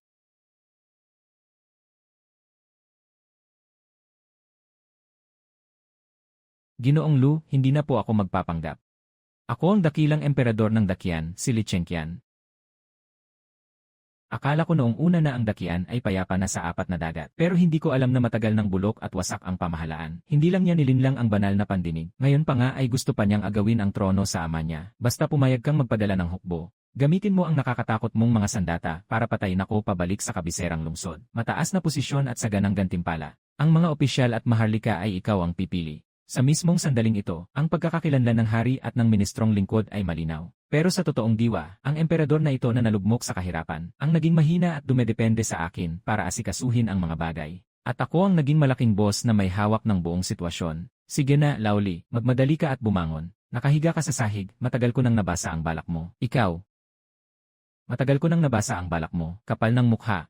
A: Ginoong Lu, hindi na po ako magpapanggap. Ako ang dakilang emperador ng Dakian, si Li Chengqian. Akala ko noong una na ang Dakian ay payapa na sa 4 na dagat. Pero hindi ko alam na matagal ng bulok at wasak ang pamahalaan. Hindi lang niya nilinlang ang banal na pandinig. Ngayon pa nga ay gusto pa niyang agawin ang trono sa ama niya. Basta pumayag kang magpadala ng hukbo. Gamitin mo ang nakakatakot mong mga sandata para patayin ako pabalik sa kabiserang lungsod. Mataas na posisyon at saganang gantimpala. Ang mga opisyal at maharlika ay ikaw ang pipili. Sa mismong sandaling ito, ang pagkakakilanlan ng hari at ng ministrong lingkod ay malinaw. Pero sa totoong diwa, ang emperador na ito na nalugmok sa kahirapan, ang naging mahina at dumedepende sa akin para asikasuhin ang mga bagay. At ako ang naging malaking boss na may hawak ng buong sitwasyon. Sige na, Laoli, magmadali ka at bumangon. Nakahiga ka sa sahig, matagal ko nang nabasa ang balak mo. Ikaw. Matagal ko nang nabasa ang balak mo, kapal ng mukha.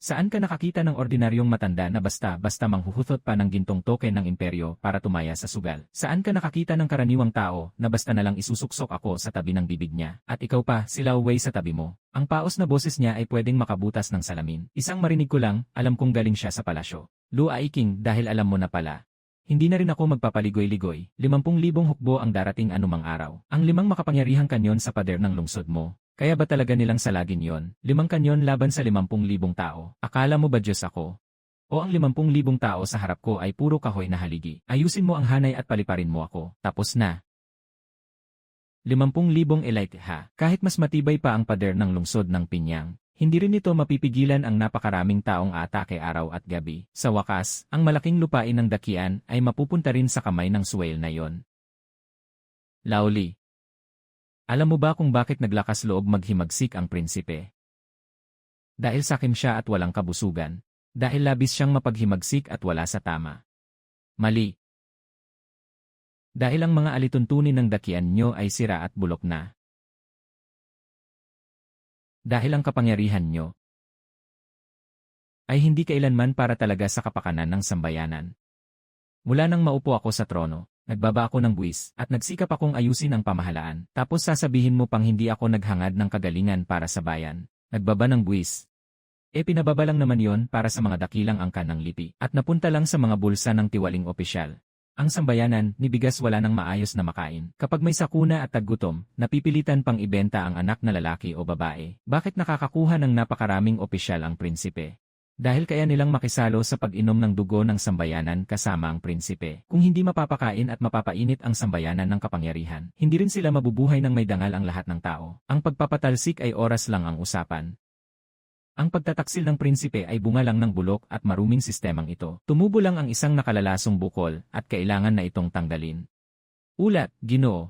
A: Saan ka nakakita ng ordinaryong matanda na basta-basta manghuhuthot pa ng gintong token ng imperyo para tumaya sa sugal? Saan ka nakakita ng karaniwang tao na basta na lang isusuksok ako sa tabi ng bibig niya? At ikaw pa, si Lao Wei sa tabi mo. Ang paos na boses niya ay pwedeng makabutas ng salamin. Isang marinig ko lang, alam kong galing siya sa palasyo. Lu Aiking, dahil alam mo na pala. Hindi na rin ako magpapaligoy-ligoy. 50,000 hukbo ang darating anumang araw. Ang 5 makapangyarihang kanyon sa pader ng lungsod mo. Kaya ba talaga nilang salagin yon? 5 kanyon laban sa 50,000 tao. Akala mo ba Diyos ako? O ang 50,000 tao sa harap ko ay puro kahoy na haligi. Ayusin mo ang hanay at paliparin mo ako. Tapos na. 50,000 elite ha. Kahit mas matibay pa ang pader ng lungsod ng Pinyang, hindi rin ito mapipigilan ang napakaraming taong atake araw at gabi. Sa wakas, ang malaking lupain ng Dakian ay mapupunta rin sa kamay ng suwail na yon. Laoli. Alam mo ba kung bakit naglakas loob maghimagsik ang prinsipe? Dahil sakim siya at walang kabusugan. Dahil labis siyang mapaghimagsik at wala sa tama. Mali. Dahil ang mga alituntunin ng Dakian nyo ay sira at bulok na. Dahil ang kapangyarihan nyo ay hindi kailanman para talaga sa kapakanan ng sambayanan. Mula nang maupo ako sa trono, nagbaba ako ng buwis at nagsikap akong ayusin ang pamahalaan. Tapos sasabihin mo pang hindi ako naghangad ng kagalingan para sa bayan. Nagbaba ng buwis. Pinababa lang naman yon para sa mga dakilang angkan ng lipi at napunta lang sa mga bulsa ng tiwaling opisyal. Ang sambayanan, ni bigas wala nang maayos na makain. Kapag may sakuna at taggutom, napipilitan pang ibenta ang anak na lalaki o babae. Bakit nakakakuha ng napakaraming opisyal ang prinsipe? Dahil kaya nilang makisalo sa pag-inom ng dugo ng sambayanan kasama ang prinsipe. Kung hindi mapapakain at mapapainit ang sambayanan ng kapangyarihan, hindi rin sila mabubuhay ng may dangal ang lahat ng tao. Ang pagpapatalsik ay oras lang ang usapan. Ang pagtataksil ng prinsipe ay bunga lang ng bulok at maruming sistemang ito. Tumubo lang ang isang nakalalasong bukol at kailangan na itong tanggalin. Ulat, Ginoo.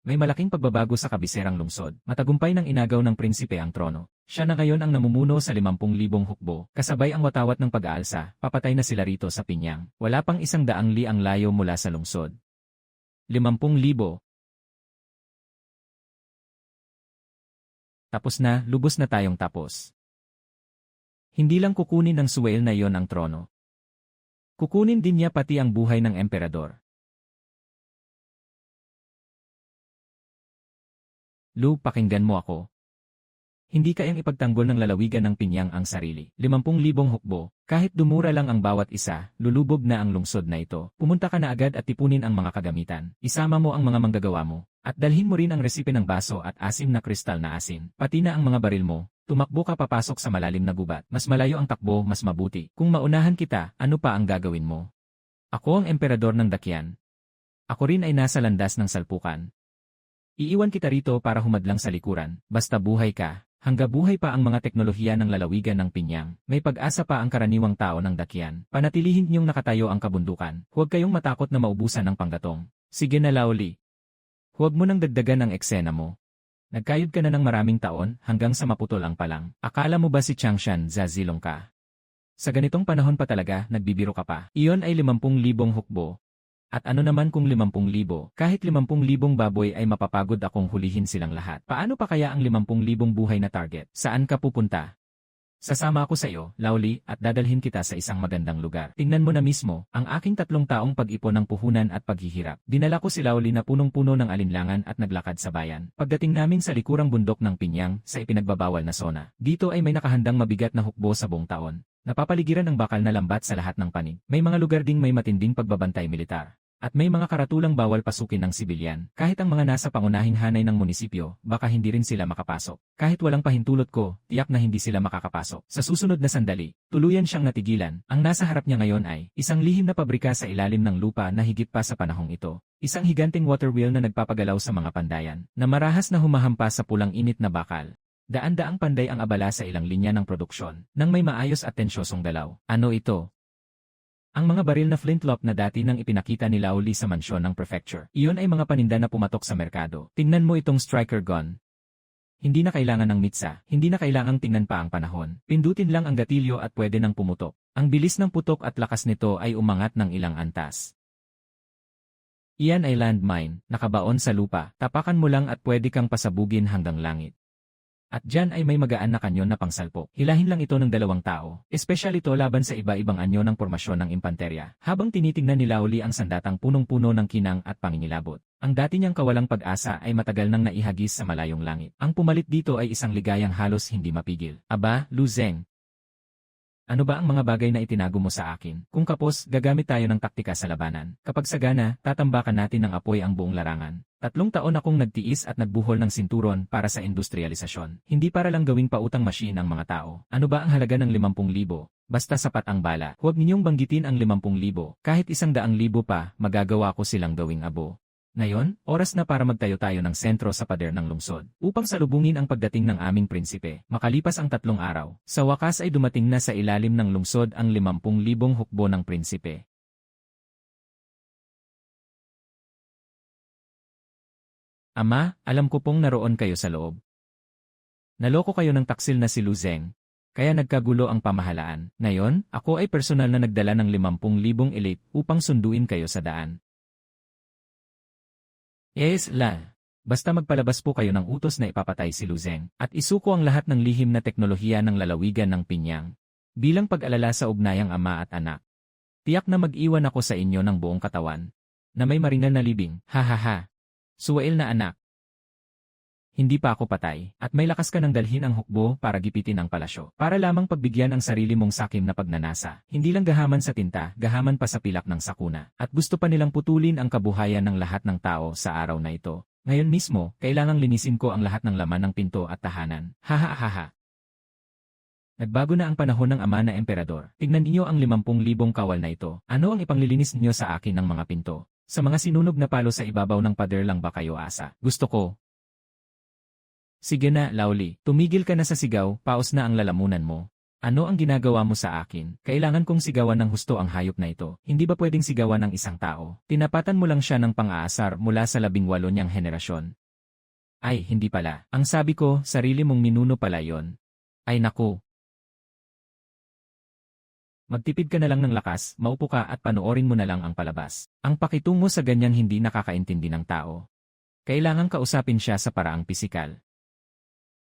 A: May malaking pagbabago sa kabiserang lungsod. Matagumpay ng inagaw ng prinsipe ang trono. Siya na ngayon ang namumuno sa 50,000 hukbo. Kasabay ang watawat ng pag-aalsa, papatay na sila rito sa Pinyang. Wala pang 100 li ang layo mula sa lungsod. 50,000. Tapos na, lubos na tayong tapos. Hindi lang kukunin ng suwail na yon ang trono. Kukunin din niya pati ang buhay ng emperador. Lu, pakinggan mo ako. Hindi kayang ipagtanggol ng lalawigan ng Pinyang ang sarili. 50,000 hukbo, kahit dumura lang ang bawat isa, lulubog na ang lungsod na ito. Pumunta ka na agad at tipunin ang mga kagamitan. Isama mo ang mga manggagawa mo. At dalhin mo rin ang resipe ng baso at asim na kristal na asin. Pati na ang mga baril mo. Tumakbo ka papasok sa malalim na gubat. Mas malayo ang takbo, mas mabuti. Kung maunahan kita, ano pa ang gagawin mo? Ako ang emperador ng Dakian. Ako rin ay nasa landas ng salpukan. Iiwan kita rito para humadlang sa likuran, basta buhay ka. Hangga buhay pa ang mga teknolohiya ng lalawigan ng Pinyang, may pag-asa pa ang karaniwang tao ng Dakyan. Panatilihin niyong nakatayo ang kabundukan. Huwag kayong matakot na maubusan ng panggatong. Sige na Laoli. Huwag mo nang dagdagan ang eksena mo. Nagkayod ka na ng maraming taon hanggang sa maputol ang palang. Akala mo ba si Changshan zazilong ka? Sa ganitong panahon pa talaga, nagbibiro ka pa. Iyon ay 50,000 hukbo. At ano naman kung 50,000, kahit 50,000 baboy ay mapapagod akong hulihin silang lahat. Paano pa kaya ang 50,000 buhay na target? Saan ka pupunta? Sasama ako sa iyo, Laoli, at dadalhin kita sa isang magandang lugar. Tingnan mo na mismo, ang aking 3 taong pag-ipon ng puhunan at paghihirap. Dinala ko si Laoli na punong-puno ng alinlangan at naglakad sa bayan. Pagdating namin sa likurang bundok ng Pinyang, sa ipinagbabawal na zona, dito ay may nakahandang mabigat na hukbo sa buong taon. Napapaligiran ng bakal na lambat sa lahat ng panig. May mga lugar ding may matinding pagbabantay militar. At may mga karatulang bawal pasukin ng sibilyan. Kahit ang mga nasa pangunahing hanay ng munisipyo, baka hindi rin sila makapasok. Kahit walang pahintulot ko, tiyak na hindi sila makakapasok. Sa susunod na sandali, tuluyan siyang natigilan. Ang nasa harap niya ngayon ay isang lihim na pabrika sa ilalim ng lupa na higit pa sa panahong ito. Isang higanting water wheel na nagpapagalaw sa mga pandayan, na marahas na humahampas sa pulang init na bakal. Daan-daang panday ang abala sa ilang linya ng produksyon, nang may maayos at tensyosong galaw. Ano ito? Ang mga baril na flintlock na dati nang ipinakita ni Laoli sa mansyon ng prefecture. Iyon ay mga paninda na pumatok sa merkado. Tingnan mo itong striker gun. Hindi na kailangan ng mitsa, hindi na kailangang tingnan pa ang panahon. Pindutin lang ang gatilyo at pwede nang pumutok. Ang bilis ng putok at lakas nito ay umangat ng ilang antas. Iyan ay landmine, nakabaon sa lupa. Tapakan mo lang at pwede kang pasabugin hanggang langit. At dyan ay may magaan na kanyon na pangsalpok. Hilahin lang ito ng 2 tao. Espesyal ito laban sa iba-ibang anyo ng pormasyon ng impanterya. Habang tinitingnan ni Laoli ang sandatang punong-puno ng kinang at pangingilabot. Ang dati niyang kawalang pag-asa ay matagal nang naihagis sa malayong langit. Ang pumalit dito ay isang ligayang halos hindi mapigil. Aba, Lu Zeng. Ano ba ang mga bagay na itinago mo sa akin? Kung kapos, gagamit tayo ng taktika sa labanan. Kapag sagana, tatambakan natin ng apoy ang buong larangan. 3 taon akong nagtiis at nagbuhol ng sinturon para sa industrialisasyon. Hindi para lang gawing pautang machine ang mga tao. Ano ba ang halaga ng 50,000? Basta sapat ang bala. Huwag ninyong banggitin ang 50,000. Kahit 100,000 pa, magagawa ko silang gawing abo. Ngayon, oras na para magtayo tayo ng sentro sa pader ng lungsod, upang salubungin ang pagdating ng aming prinsipe. Makalipas ang 3 araw, sa wakas ay dumating na sa ilalim ng lungsod ang 50,000 hukbo ng prinsipe. Ama, alam ko pong naroon kayo sa loob. Naloko kayo ng taksil na si Lu Zeng, kaya nagkagulo ang pamahalaan. Ngayon, ako ay personal na nagdala ng 50,000 elite upang sunduin kayo sa daan. Yes, la. Basta magpalabas po kayo ng utos na ipapatay si Lu Zeng at isuko ang lahat ng lihim na teknolohiya ng lalawigan ng Pinyang. Bilang pag-alala sa ugnayang ama at anak. Tiyak na mag-iwan ako sa inyo ng buong katawan. Na may maringal na libing, ha ha ha. Suwail na anak. Hindi pa ako patay, at may lakas ka ng dalhin ang hukbo para gipitin ang palasyo. Para lamang pagbigyan ang sarili mong sakim na pagnanasa. Hindi lang gahaman sa tinta, gahaman pa sa pilak ng sakuna. At gusto pa nilang putulin ang kabuhayan ng lahat ng tao sa araw na ito. Ngayon mismo, kailangang linisin ko ang lahat ng laman ng pinto at tahanan. Ha ha ha ha. Nagbago na ang panahon ng ama na emperador. Tignan niyo ang 50,000 kawal na ito. Ano ang ipanglilinis niyo sa akin ng mga pinto? Sa mga sinunog na palo sa ibabaw ng pader lang ba kayo asa? Gusto ko. Sige na, Laoli. Tumigil ka na sa sigaw, paos na ang lalamunan mo. Ano ang ginagawa mo sa akin? Kailangan kong sigawan ng husto ang hayop na ito. Hindi ba pwedeng sigawan ng isang tao? Tinapatan mo lang siya ng pang-aasar mula sa 18 niyang henerasyon. Ay, hindi pala. Ang sabi ko, sarili mong ninuno pala yon. Ay naku. Magtipid ka na lang ng lakas, maupo ka at panoorin mo na lang ang palabas. Ang pakitungo sa ganyang hindi nakakaintindi ng tao. Kailangang kausapin siya sa paraang pisikal.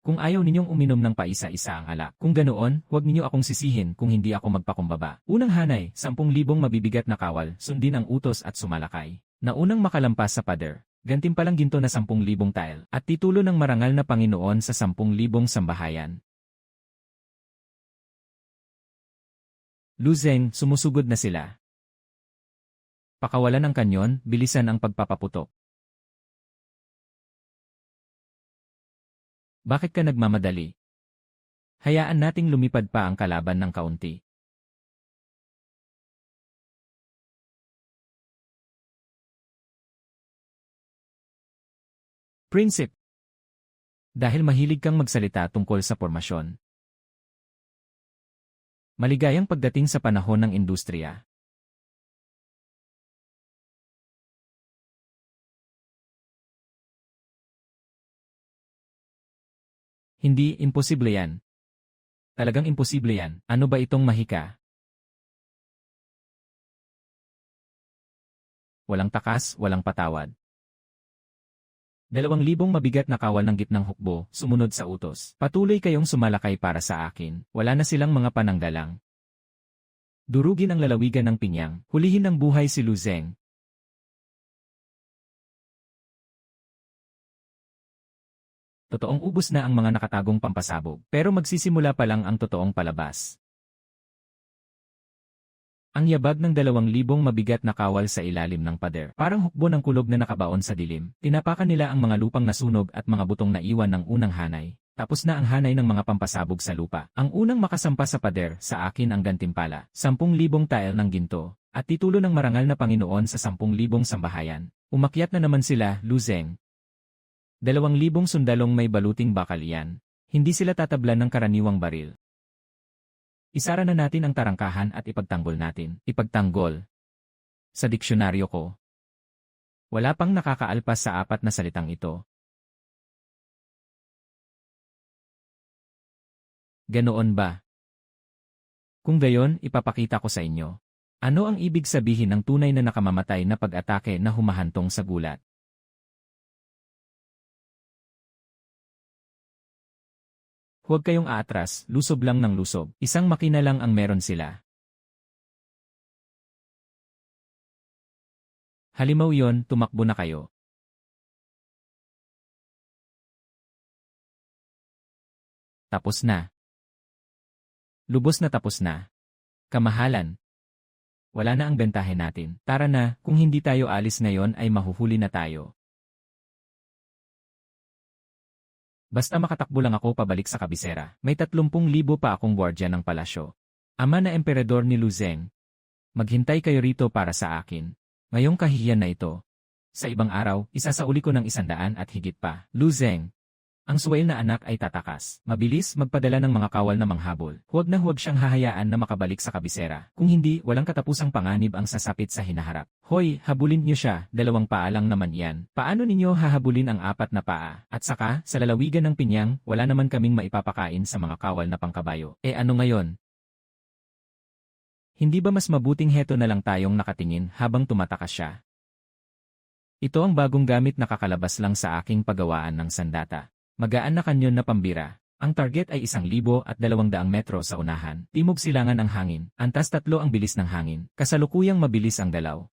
A: Kung ayaw ninyong uminom ng paisa-isa ang alak, kung ganoon, huwag ninyo akong sisihin kung hindi ako magpakumbaba. Unang hanay, 10,000 mabibigat na kawal, sundin ang utos at sumalakay. Naunang makalampas sa pader, gantimpalang ginto na 10,000 tile, at titulo ng marangal na Panginoon sa 10,000 sambahayan. Lu Zeng, sumusugod na sila. Pakawalan ang kanyon, bilisan ang pagpapaputok. Bakit ka nagmamadali? Hayaan nating lumipad pa ang kalaban ng kaunti. Prinsip. Dahil mahilig kang magsalita tungkol sa pormasyon. Maligayang pagdating sa panahon ng industriya. Hindi, imposible yan. Talagang imposible yan. Ano ba itong mahika? Walang takas, walang patawad. 2,000 mabigat na kawal ng gitnang hukbo, sumunod sa utos. Patuloy kayong sumalakay para sa akin. Wala na silang mga pananggalang. Durugin ang lalawigan ng Pinyang. Hulihin ng buhay si Lu Zeng. Totoong ubos na ang mga nakatagong pampasabog, pero magsisimula pa lang ang totoong palabas. Ang yabag ng 2,000 mabigat na kawal sa ilalim ng pader, parang hukbo ng kulog na nakabaon sa dilim. Tinapakan nila ang mga lupang nasunog at mga butong na iwan ng unang hanay. Tapos na ang hanay ng mga pampasabog sa lupa. Ang unang makasampa sa pader, sa akin ang gantimpala, 10,000 tile ng ginto, at titulo ng marangal na Panginoon sa 10,000 sambahayan. Umakyat na naman sila, Lu Zeng. 2,000 sundalong may baluting bakal iyan. Hindi sila tatablan ng karaniwang baril. Isara na natin ang tarangkahan at ipagtanggol natin. Ipagtanggol. Sa diksyonaryo ko, wala pang nakakaalpas sa 4 na salitang ito. Ganoon ba? Kung gayon, ipapakita ko sa inyo. Ano ang ibig sabihin ng tunay na nakamamatay na pag-atake na humahantong sa gulat? Huwag kayong aatras, lusob lang ng lusob. Isang makina lang ang meron sila. Halimaw yon, tumakbo na kayo. Tapos na. Lubos na tapos na. Kamahalan. Wala na ang bentahe natin. Tara na, kung hindi tayo alis ngayon ay mahuhuli na tayo. Basta makatakbo lang ako pabalik sa kabisera. May 30,000 pa akong gwardya ng palasyo. Ama na emperador ni Lu Zeng. Maghintay kayo rito para sa akin. Ngayong kahihiyan na ito. Sa ibang araw, isasauli ko ng 100 at higit pa. Lu Zeng. Ang suwail na anak ay tatakas. Mabilis magpadala ng mga kawal na manghabol. Huwag na huwag siyang hahayaan na makabalik sa kabisera. Kung hindi, walang katapusang panganib ang sasapit sa hinaharap. Hoy, habulin niyo siya, 2 paa lang naman yan. Paano ninyo hahabulin ang 4 na paa? At saka, sa lalawigan ng Pinyang, wala naman kaming maipapakain sa mga kawal na pangkabayo. Ano ngayon? Hindi ba mas mabuting heto na lang tayong nakatingin habang tumatakas siya? Ito ang bagong gamit na kakalabas lang sa aking paggawaan ng sandata. Magaan na kanyon na pambira. Ang target ay 1,200 metro sa unahan. Timog silangan ang hangin. Antas 3 ang bilis ng hangin. Kasalukuyang mabilis ang dalaw.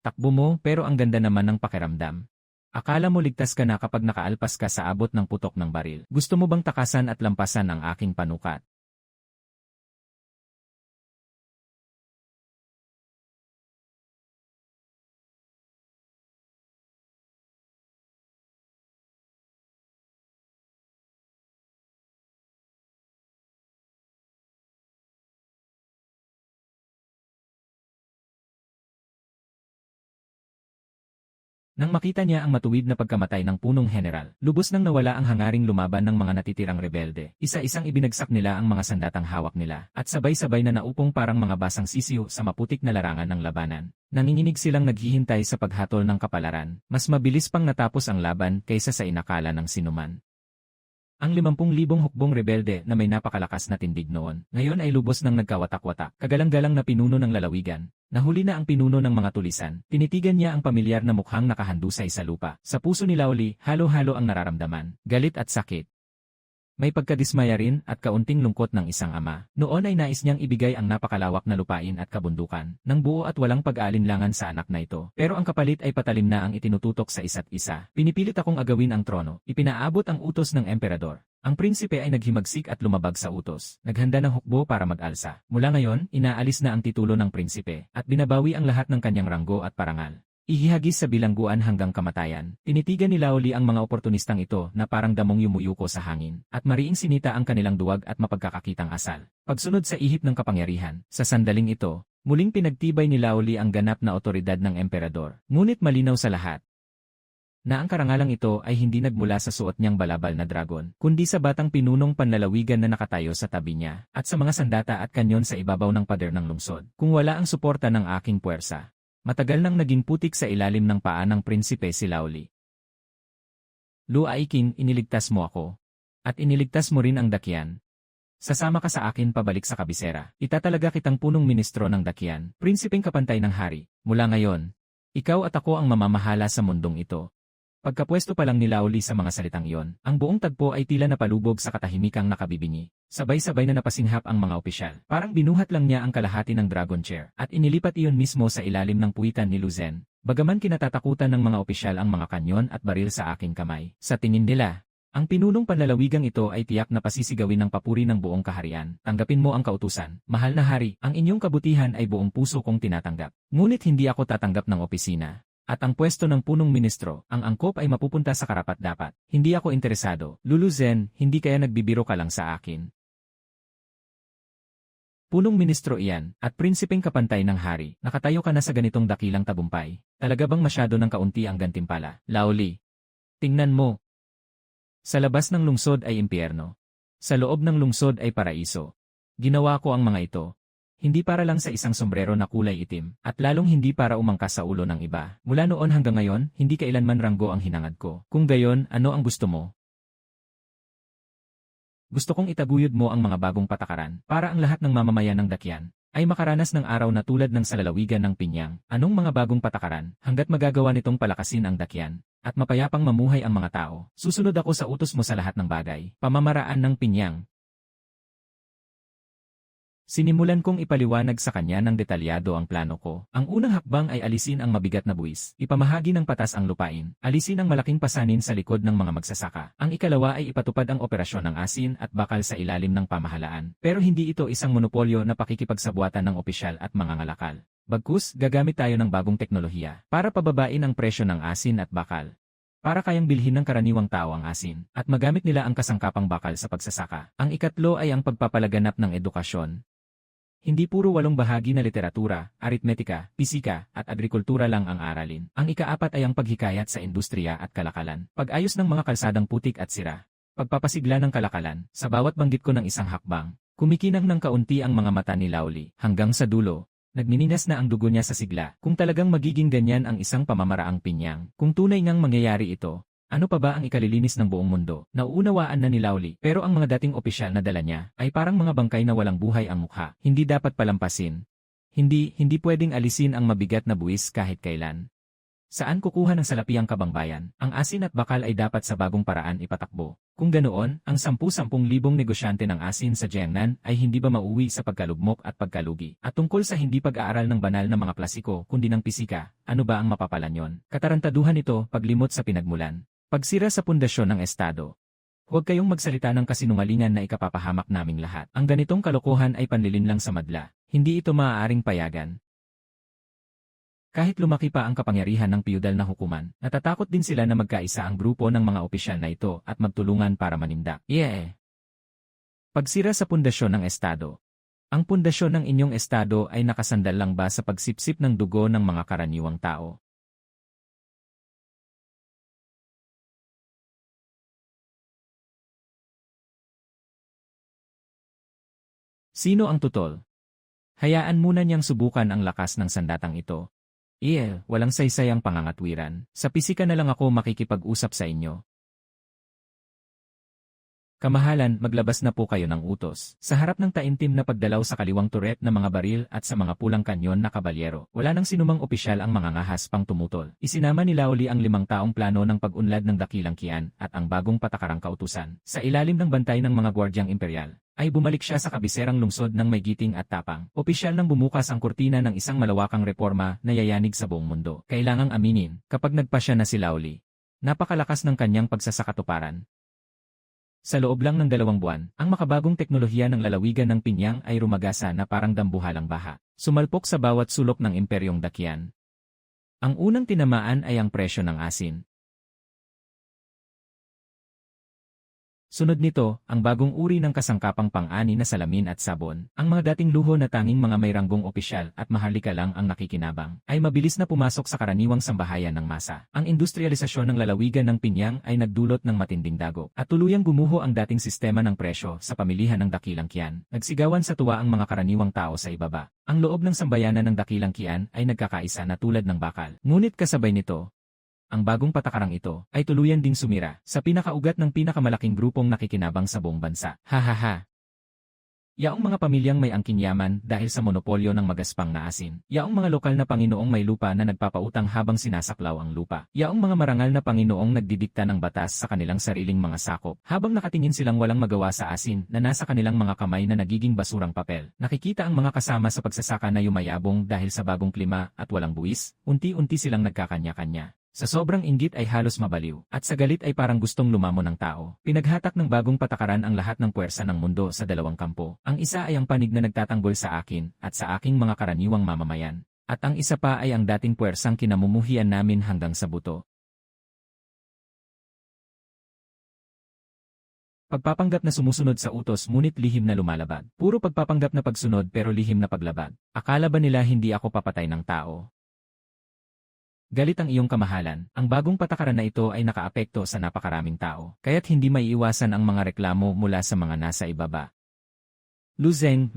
A: Takbo mo pero ang ganda naman ng pakiramdam. Akala mo ligtas ka na kapag nakaalpas ka sa abot ng putok ng baril. Gusto mo bang takasan at lampasan ang aking panukat? Nang makita niya ang matuwid na pagkamatay ng punong general, lubos nang nawala ang hangaring lumaban ng mga natitirang rebelde. Isa-isang ibinagsak nila ang mga sandatang hawak nila, at sabay-sabay na naupong parang mga basang sisiyo sa maputik na larangan ng labanan. Nanginginig silang naghihintay sa paghatol ng kapalaran. Mas mabilis pang natapos ang laban kaysa sa inakala ng sinuman. Ang 50,000 hukbong rebelde na may napakalakas na tindig noon, ngayon ay lubos ng nagkawatak-watak, kagalang-galang na pinuno ng lalawigan. Nahuli na ang pinuno ng mga tulisan, tinitigan niya ang pamilyar na mukhang nakahandusay sa lupa. Sa puso ni Laoli, halo-halo ang nararamdaman, galit at sakit. May pagkadismaya rin at kaunting lungkot ng isang ama. Noon ay nais niyang ibigay ang napakalawak na lupain at kabundukan, ng buo at walang pag-aalinlangan sa anak na ito. Pero ang kapalit ay patalim na ang itinututok sa isa't isa. Pinipilit akong agawin ang trono, ipinaabot ang utos ng emperador. Ang prinsipe ay naghimagsik at lumabag sa utos. Naghanda ng hukbo para mag-alsa. Mula ngayon, inaalis na ang titulo ng prinsipe, at binabawi ang lahat ng kanyang ranggo at parangal. Ihihagis sa bilangguan hanggang kamatayan. Tinitigan ni Laoli ang mga oportunistang ito na parang damong yumuyuko sa hangin, at mariing sinita ang kanilang duwag at mapagkakakitang asal. Pagsunod sa ihip ng kapangyarihan, sa sandaling ito, Muling pinagtibay ni Laoli ang ganap na otoridad ng emperador. Ngunit malinaw sa lahat na ang karangalang ito ay hindi nagmula sa suot niyang balabal na dragon, kundi sa batang pinunong panlalawigan na nakatayo sa tabi niya, at sa mga sandata at kanyon sa ibabaw ng pader ng lungsod. Kung wala ang suporta ng aking puwersa, matagal nang naging putik sa ilalim ng paa ng prinsipe si Laoli. Lu Aiking, iniligtas mo ako. At iniligtas mo rin ang dakyan. Sasama ka sa akin pabalik sa kabisera. Itatalaga kitang punong ministro ng dakyan, prinsipeng kapantay ng hari. Mula ngayon, ikaw at ako ang mamamahala sa mundong ito. Pagkapwesto pa lang ni Laoli sa mga salitang iyon, ang buong tagpo ay tila napalubog sa katahimikang nakabibingi. Sabay-sabay na napasinghap ang mga opisyal. Parang binuhat lang niya ang kalahati ng dragon chair at inilipat iyon mismo sa ilalim ng puwitan ni Luzen. Bagaman kinatatakutan ng mga opisyal ang mga kanyon at baril sa aking kamay. Sa tingin nila, ang pinunong panlalawigang ito ay tiyak na pasisigawin ng papuri ng buong kaharian. Tanggapin mo ang kautusan. Mahal na hari, ang inyong kabutihan ay buong puso kong tinatanggap. Ngunit hindi ako tatanggap ng opisina. At ang pwesto ng punong ministro, ang angkop ay mapupunta sa karapat-dapat. Hindi ako interesado. Lulu Zen, hindi kaya nagbibiro ka lang sa akin. Punong ministro iyan, at prinsipeng kapantay ng hari, nakatayo ka na sa ganitong dakilang tabumpay. Talaga bang masyado ng kaunti ang gantimpala? Laoli, tingnan mo. Sa labas ng lungsod ay impyerno. Sa loob ng lungsod ay paraiso. Ginawa ko ang mga ito. Hindi para lang sa isang sombrero na kulay itim, at lalong hindi para umangkas sa ulo ng iba. Mula noon hanggang ngayon, hindi kailanman ranggo ang hinangad ko. Kung gayon, ano ang gusto mo? Gusto kong itaguyod mo ang mga bagong patakaran, para ang lahat ng mamamayan ng dakyan ay makaranas ng araw na tulad ng sa lalawigan ng Pinyang. Anong mga bagong patakaran, hanggat magagawa nitong palakasin ang dakyan, at mapayapang mamuhay ang mga tao? Susunod ako sa utos mo sa lahat ng bagay. Pamamaraan ng Pinyang. Sinimulan kong ipaliwanag sa kanya ng detalyado ang plano ko. Ang unang hakbang ay alisin ang mabigat na buwis, ipamahagi ng patas ang lupain, alisin ang malaking pasanin sa likod ng mga magsasaka. Ang ikalawa ay ipatupad ang operasyon ng asin at bakal sa ilalim ng pamahalaan. Pero hindi ito isang monopolyo na pakikipagsabuatan ng opisyal at mga ngalakal. Bagkus, gagamit tayo ng bagong teknolohiya para pababain ang presyo ng asin at bakal. Para kayang bilhin ng karaniwang tao ang asin, at magamit nila ang kasangkapang bakal sa pagsasaka. Ang ikatlo ay ang pagpapalaganap ng edukasyon. Hindi puro 8 bahagi na literatura, aritmetika, pisika, at agrikultura lang ang aralin. Ang ikaapat ay ang paghikayat sa industriya at kalakalan. Pag-ayos ng mga kalsadang putik at sira. Pagpapasigla ng kalakalan. Sa bawat banggit ko ng isang hakbang, kumikinang ng kaunti ang mga mata ni Laoli. Hanggang sa dulo, nagnininas na ang dugo niya sa sigla. Kung talagang magiging ganyan ang isang pamamaraang Pinyang, kung tunay ngang mangyayari ito, ano pa ba ang ikalilinis ng buong mundo? Nauunawaan na ni Laoli, pero ang mga dating opisyal na dala niya ay parang mga bangkay na walang buhay ang mukha. Hindi dapat palampasin. Hindi pwedeng alisin ang mabigat na buwis kahit kailan. Saan kukuha ng salapiang kabangbayan? Ang asin at bakal ay dapat sa bagong paraan ipatakbo. Kung ganoon, ang 10,000 negosyante ng asin sa Jiangnan ay hindi ba mauwi sa pagkalugmok at pagkalugi? At tungkol sa hindi pag-aaral ng banal na mga klasiko kundi ng pisika, ano ba ang mapapala niyon? Katarantaduhan ito, paglimot sa pinagmulan. Pagsira sa pundasyon ng Estado. Huwag kayong magsalita ng kasinungalingan na ikapapahamak naming lahat. Ang ganitong kalokohan ay panlilinlang sa madla. Hindi ito maaaring payagan. Kahit lumaki pa ang kapangyarihan ng piyudal na hukuman, natatakot din sila na magkaisa ang grupo ng mga opisyal na ito at magtulungan para manindak. Pagsira sa pundasyon ng Estado. Ang pundasyon ng inyong Estado ay nakasandal lang ba sa pagsipsip ng dugo ng mga karaniwang tao? Sino ang tutol? Hayaan muna niyang subukan ang lakas ng sandatang ito. Walang saysayang pangangatwiran. Sa pisika na lang ako makikipag-usap sa inyo. Kamahalan, maglabas na po kayo ng utos. Sa harap ng taimtim na pagdalaw sa kaliwang turret na mga baril at sa mga pulang kanyon na kabalyero, wala nang sinumang opisyal ang mga ngahas pang tumutol. Isinama ni Laoli ang 5 taong plano ng pag-unlad ng dakilang kian at ang bagong patakarang kautusan. Sa ilalim ng bantay ng mga gwardyang imperial, ay bumalik siya sa kabiserang lungsod ng may giting at tapang. Opisyal nang bumukas ang kurtina ng isang malawakang reforma na yayanig sa buong mundo. Kailangang aminin, kapag nagpasya na si Laoli, napakalakas ng kanyang pagsasakatuparan. Sa loob lang ng 2 buwan, ang makabagong teknolohiya ng lalawigan ng Pinyang ay rumagasa na parang dambuhalang baha. Sumalpok sa bawat sulok ng imperyong dakyan. Ang unang tinamaan ay ang presyo ng asin. Sunod nito, ang bagong uri ng kasangkapang pang-ani na salamin at sabon. Ang mga dating luho na tanging mga may ranggong opisyal at maharlika lang ang nakikinabang, ay mabilis na pumasok sa karaniwang sambahayan ng masa. Ang industrialisasyon ng lalawigan ng Pinyang ay nagdulot ng matinding dago, at tuluyang gumuho ang dating sistema ng presyo sa pamilihan ng Dakilang Kian. Nagsigawan sa tuwa ang mga karaniwang tao sa ibaba. Ang loob ng sambayanan ng Dakilang Kian ay nagkakaisa na tulad ng bakal. Ngunit kasabay nito, ang bagong patakarang ito ay tuluyan ding sumira sa pinakaugat ng pinakamalaking grupong nakikinabang sa buong bansa. Hahaha. Yaong mga pamilyang may angking yaman dahil sa monopolyo ng magaspang na asin. Yaong mga lokal na panginoong may lupa na nagpapautang habang sinasaklaw ang lupa. Yaong mga marangal na panginoong nagdidikta ng batas sa kanilang sariling mga sakop habang nakatingin silang walang magawa sa asin na nasa kanilang mga kamay na nagiging basurang papel. Nakikita ang mga kasama sa pagsasaka na yumayabong dahil sa bagong klima at walang buwis, unti-unti silang nagkakanya-kanya. Sa sobrang inggit ay halos mabaliw, at sa galit ay parang gustong lumamo ng tao. Pinaghatak ng bagong patakaran ang lahat ng puwersa ng mundo sa dalawang kampo. Ang isa ay ang panig na nagtatanggol sa akin at sa aking mga karaniwang mamamayan. At ang isa pa ay ang dating puwersang kinamumuhian namin hanggang sa buto. Pagpapanggap na sumusunod sa utos ngunit lihim na lumalabag. Puro pagpapanggap na pagsunod pero lihim na paglabag. Akala ba nila hindi ako papatay ng tao? Galit ang iyong kamahalan, ang bagong patakaran na ito ay nakaapekto sa napakaraming tao, kaya't hindi maiiwasan ang mga reklamo mula sa mga nasa ibaba. Luzeng.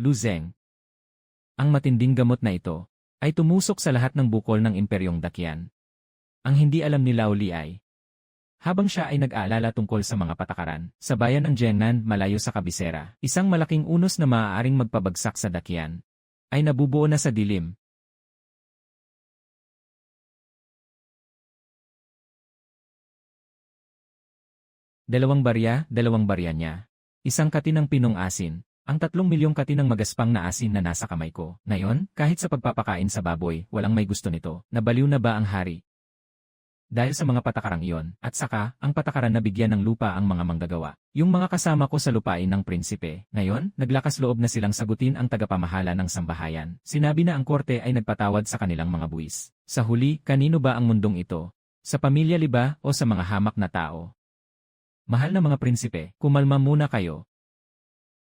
A: Ang matinding gamot na ito ay tumusok sa lahat ng bukol ng Imperyong Dakian. Ang hindi alam ni Laoli ay, habang siya ay nag-aalala tungkol sa mga patakaran, sa bayan ng Jiangnan malayo sa kabisera, isang malaking unos na maaaring magpabagsak sa Dakian, ay nabubuo na sa dilim. Dalawang barya niya. Isang kati ng pinong asin. Ang 3 milyong kati ng magaspang na asin na nasa kamay ko. Ngayon, kahit sa pagpapakain sa baboy, walang may gusto nito. Nabaliw na ba ang hari? Dahil sa mga patakarang iyon, at saka, ang patakaran na bigyan ng lupa ang mga manggagawa. Yung mga kasama ko sa lupain ng prinsipe, ngayon, naglakas loob na silang sagutin ang tagapamahala ng sambahayan. Sinabi na ang korte ay nagpatawad sa kanilang mga buwis. Sa huli, kanino ba ang mundong ito? Sa pamilya liba o sa mga hamak na tao? Mahal na mga prinsipe, kumalma muna kayo.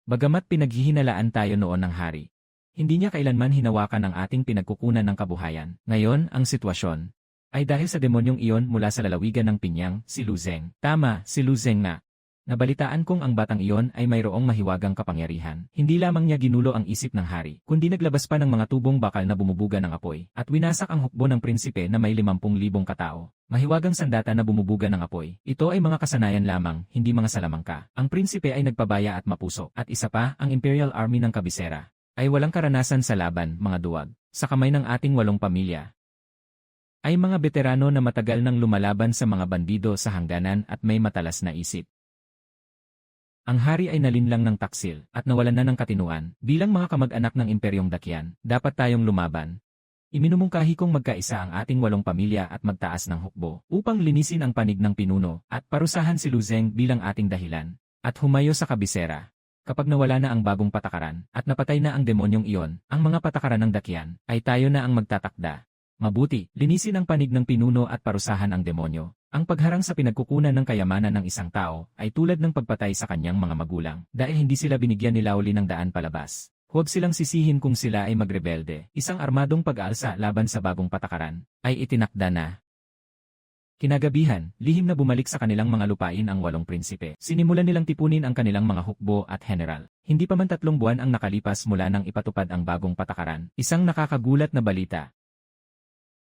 A: Bagamat pinaghihinalaan tayo noon ng hari, hindi niya kailanman hinawakan ang ating pinagkukunan ng kabuhayan. Ngayon, ang sitwasyon ay dahil sa demonyong iyon mula sa lalawigan ng Pinyang, si Luzeng. Tama, si Luzeng na. Nabalitaan kong ang batang iyon ay mayroong mahiwagang kapangyarihan. Hindi lamang niya ginulo ang isip ng hari, kundi naglabas pa ng mga tubong bakal na bumubuga ng apoy, at winasak ang hukbo ng prinsipe na may 50,000 katao. Mahiwagang sandata na bumubuga ng apoy. Ito ay mga kasanayan lamang, hindi mga salamangka. Ang prinsipe ay nagpabaya at mapuso. At isa pa, ang Imperial Army ng kabisera ay walang karanasan sa laban, mga duwag. Sa kamay ng ating 8 pamilya ay mga veterano na matagal nang lumalaban sa mga bandido sa hangganan at may matalas na isip. Ang hari ay nalinlang ng taksil at nawalan na ng katinuan. Bilang mga kamag-anak ng Imperyong Dakian, dapat tayong lumaban. Iminumungkahi kong magkaisa ang ating 8 pamilya at magtaas ng hukbo upang linisin ang panig ng pinuno at parusahan si Luzeng bilang ating dahilan. At humayo sa kabisera. Kapag nawala na ang bagong patakaran at napatay na ang demonyong iyon, ang mga patakaran ng Dakian, ay tayo na ang magtatakda. Mabuti, linisin ang panig ng pinuno at parusahan ang demonyo. Ang pagharang sa pinagkukunan ng kayamanan ng isang tao ay tulad ng pagpatay sa kanyang mga magulang dahil hindi sila binigyan ni Laoli ng daan palabas. Huwag silang sisihin kung sila ay magrebelde. Isang armadong pag-aalsa laban sa bagong patakaran ay itinakda na. Kinagabihan, lihim na bumalik sa kanilang mga lupain ang 8 prinsipe. Sinimulan nilang tipunin ang kanilang mga hukbo at general. Hindi pa man 3 buwan ang nakalipas mula nang ipatupad ang bagong patakaran. Isang nakakagulat na balita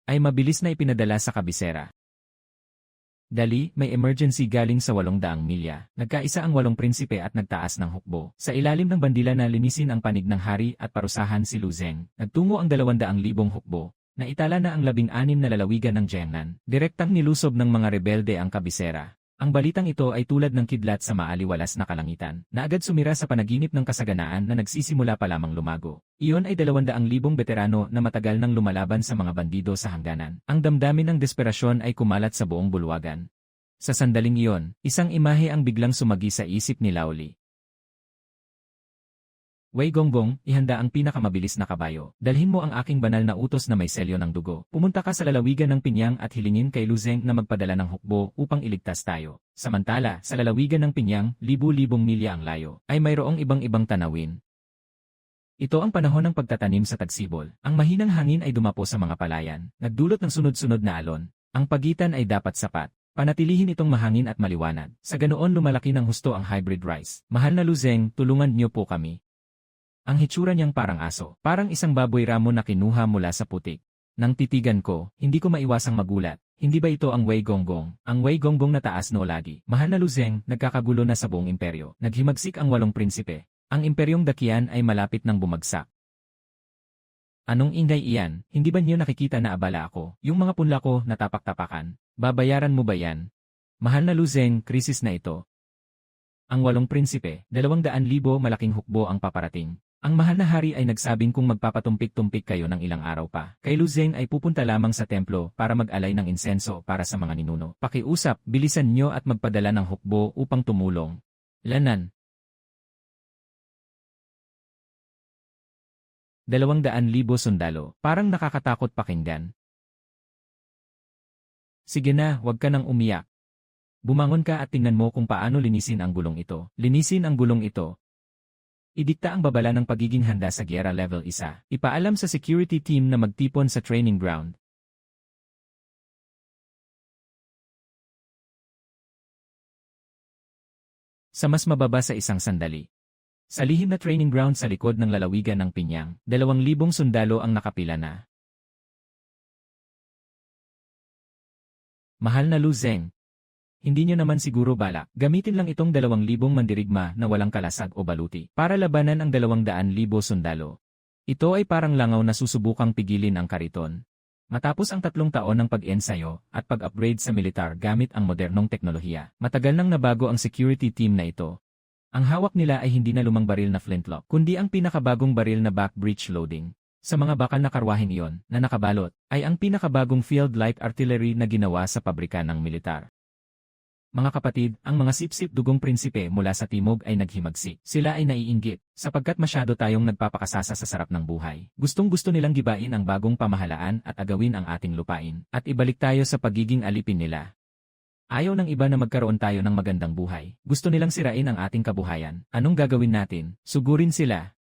A: ay mabilis na ipinadala sa kabisera. Dali, may emergency galing sa 800 milya. Nagkaisa ang 8 prinsipe at nagtaas ng hukbo. Sa ilalim ng bandila na linisin ang panig ng hari at parusahan si Luzeng, nagtungo ang 200,000 hukbo. Naitala na ang 16 na lalawigan ng Jiangnan. Direktang nilusob ng mga rebelde ang kabisera. Ang balitang ito ay tulad ng kidlat sa maaliwalas na kalangitan, na agad sumira sa panaginip ng kasaganaan na nagsisimula pa lamang lumago. Iyon ay 200,000 veterano na matagal nang lumalaban sa mga bandido sa hangganan. Ang damdamin ng desperasyon ay kumalat sa buong bulwagan. Sa sandaling iyon, isang imahe ang biglang sumagi sa isip ni Laoli. Wei Gonggong, ihanda ang pinakamabilis na kabayo. Dalhin mo ang aking banal na utos na may selyo ng dugo. Pumunta ka sa lalawigan ng Pinyang at hilingin kay Lu Zeng na magpadala ng hukbo upang iligtas tayo. Samantala, sa lalawigan ng Pinyang, libu-libong milya ang layo, ay mayroong ibang-ibang tanawin. Ito ang panahon ng pagtatanim sa tagsibol. Ang mahinang hangin ay dumapo sa mga palayan, nagdulot ng sunod-sunod na alon. Ang pagitan ay dapat sapat. Panatilihin itong mahangin at maliwanag. Sa ganoon lumalaki ng husto ang hybrid rice. Mahal na Lu Zeng, tulungan niyo po kami. Ang hitsura niyang parang aso, parang isang baboy ramo na kinuha mula sa putik. Nang titigan ko, hindi ko maiwasang magulat. Hindi ba ito ang Wei Gonggong? Ang Wei Gonggong na taas no lagi. Mahal na Lu Zeng, nagkakagulo na sa buong imperyo. Naghimagsik ang 8 prinsipe. Ang imperyong Dakian ay malapit ng bumagsak. Anong ingay iyan? Hindi ba niyo nakikita na abala ako? Yung mga punla ko natapak-tapakan. Babayaran mo ba yan? Mahal na Lu Zeng, krisis na ito. Ang 8 prinsipe, 200,000 malaking hukbo ang paparating. Ang mahal na hari ay nagsabing kung magpapatumpik-tumpik kayo ng ilang araw pa, kay Lu Zeng ay pupunta lamang sa templo para mag-alay ng insenso para sa mga ninuno. Pakiusap, bilisan nyo at magpadala ng hukbo upang tumulong. Lanan. 200,000 sundalo, parang nakakatakot pakinggan. Sige na, wag ka nang umiyak. Bumangon ka at tingnan mo kung paano linisin ang gulong ito. Linisin ang gulong ito. Idikta ang babala ng pagiging handa sa Giyera Level 1. Ipaalam sa security team na magtipon sa training ground. Sa mas mababa sa isang sandali. Sa lihim na training ground sa likod ng lalawigan ng Pinyang, 2,000 sundalo ang nakapila na. Mahal na Lu Zeng. Hindi nyo naman siguro balak, gamitin lang itong 2,000 mandirigma na walang kalasag o baluti para labanan ang 200,000 sundalo. Ito ay parang langaw na susubukang pigilin ang kariton. Matapos ang 3 taon ng pag-ensayo at pag-upgrade sa militar gamit ang modernong teknolohiya, matagal nang nabago ang security team na ito. Ang hawak nila ay hindi na lumang baril na flintlock, kundi ang pinakabagong baril na back breech loading. Sa mga bakal na karwaheng iyon, na nakabalot, ay ang pinakabagong field light artillery na ginawa sa pabrika ng militar. Mga kapatid, ang mga sip-sip dugong prinsipe mula sa timog ay naghimagsik. Sila ay naiinggit, sapagkat masyado tayong nagpapakasasa sa sarap ng buhay. Gustong-gusto nilang gibain ang bagong pamahalaan at agawin ang ating lupain, at ibalik tayo sa pagiging alipin nila. Ayaw ng iba na magkaroon tayo ng magandang buhay. Gusto nilang sirain ang ating kabuhayan. Anong gagawin natin? Sugurin sila.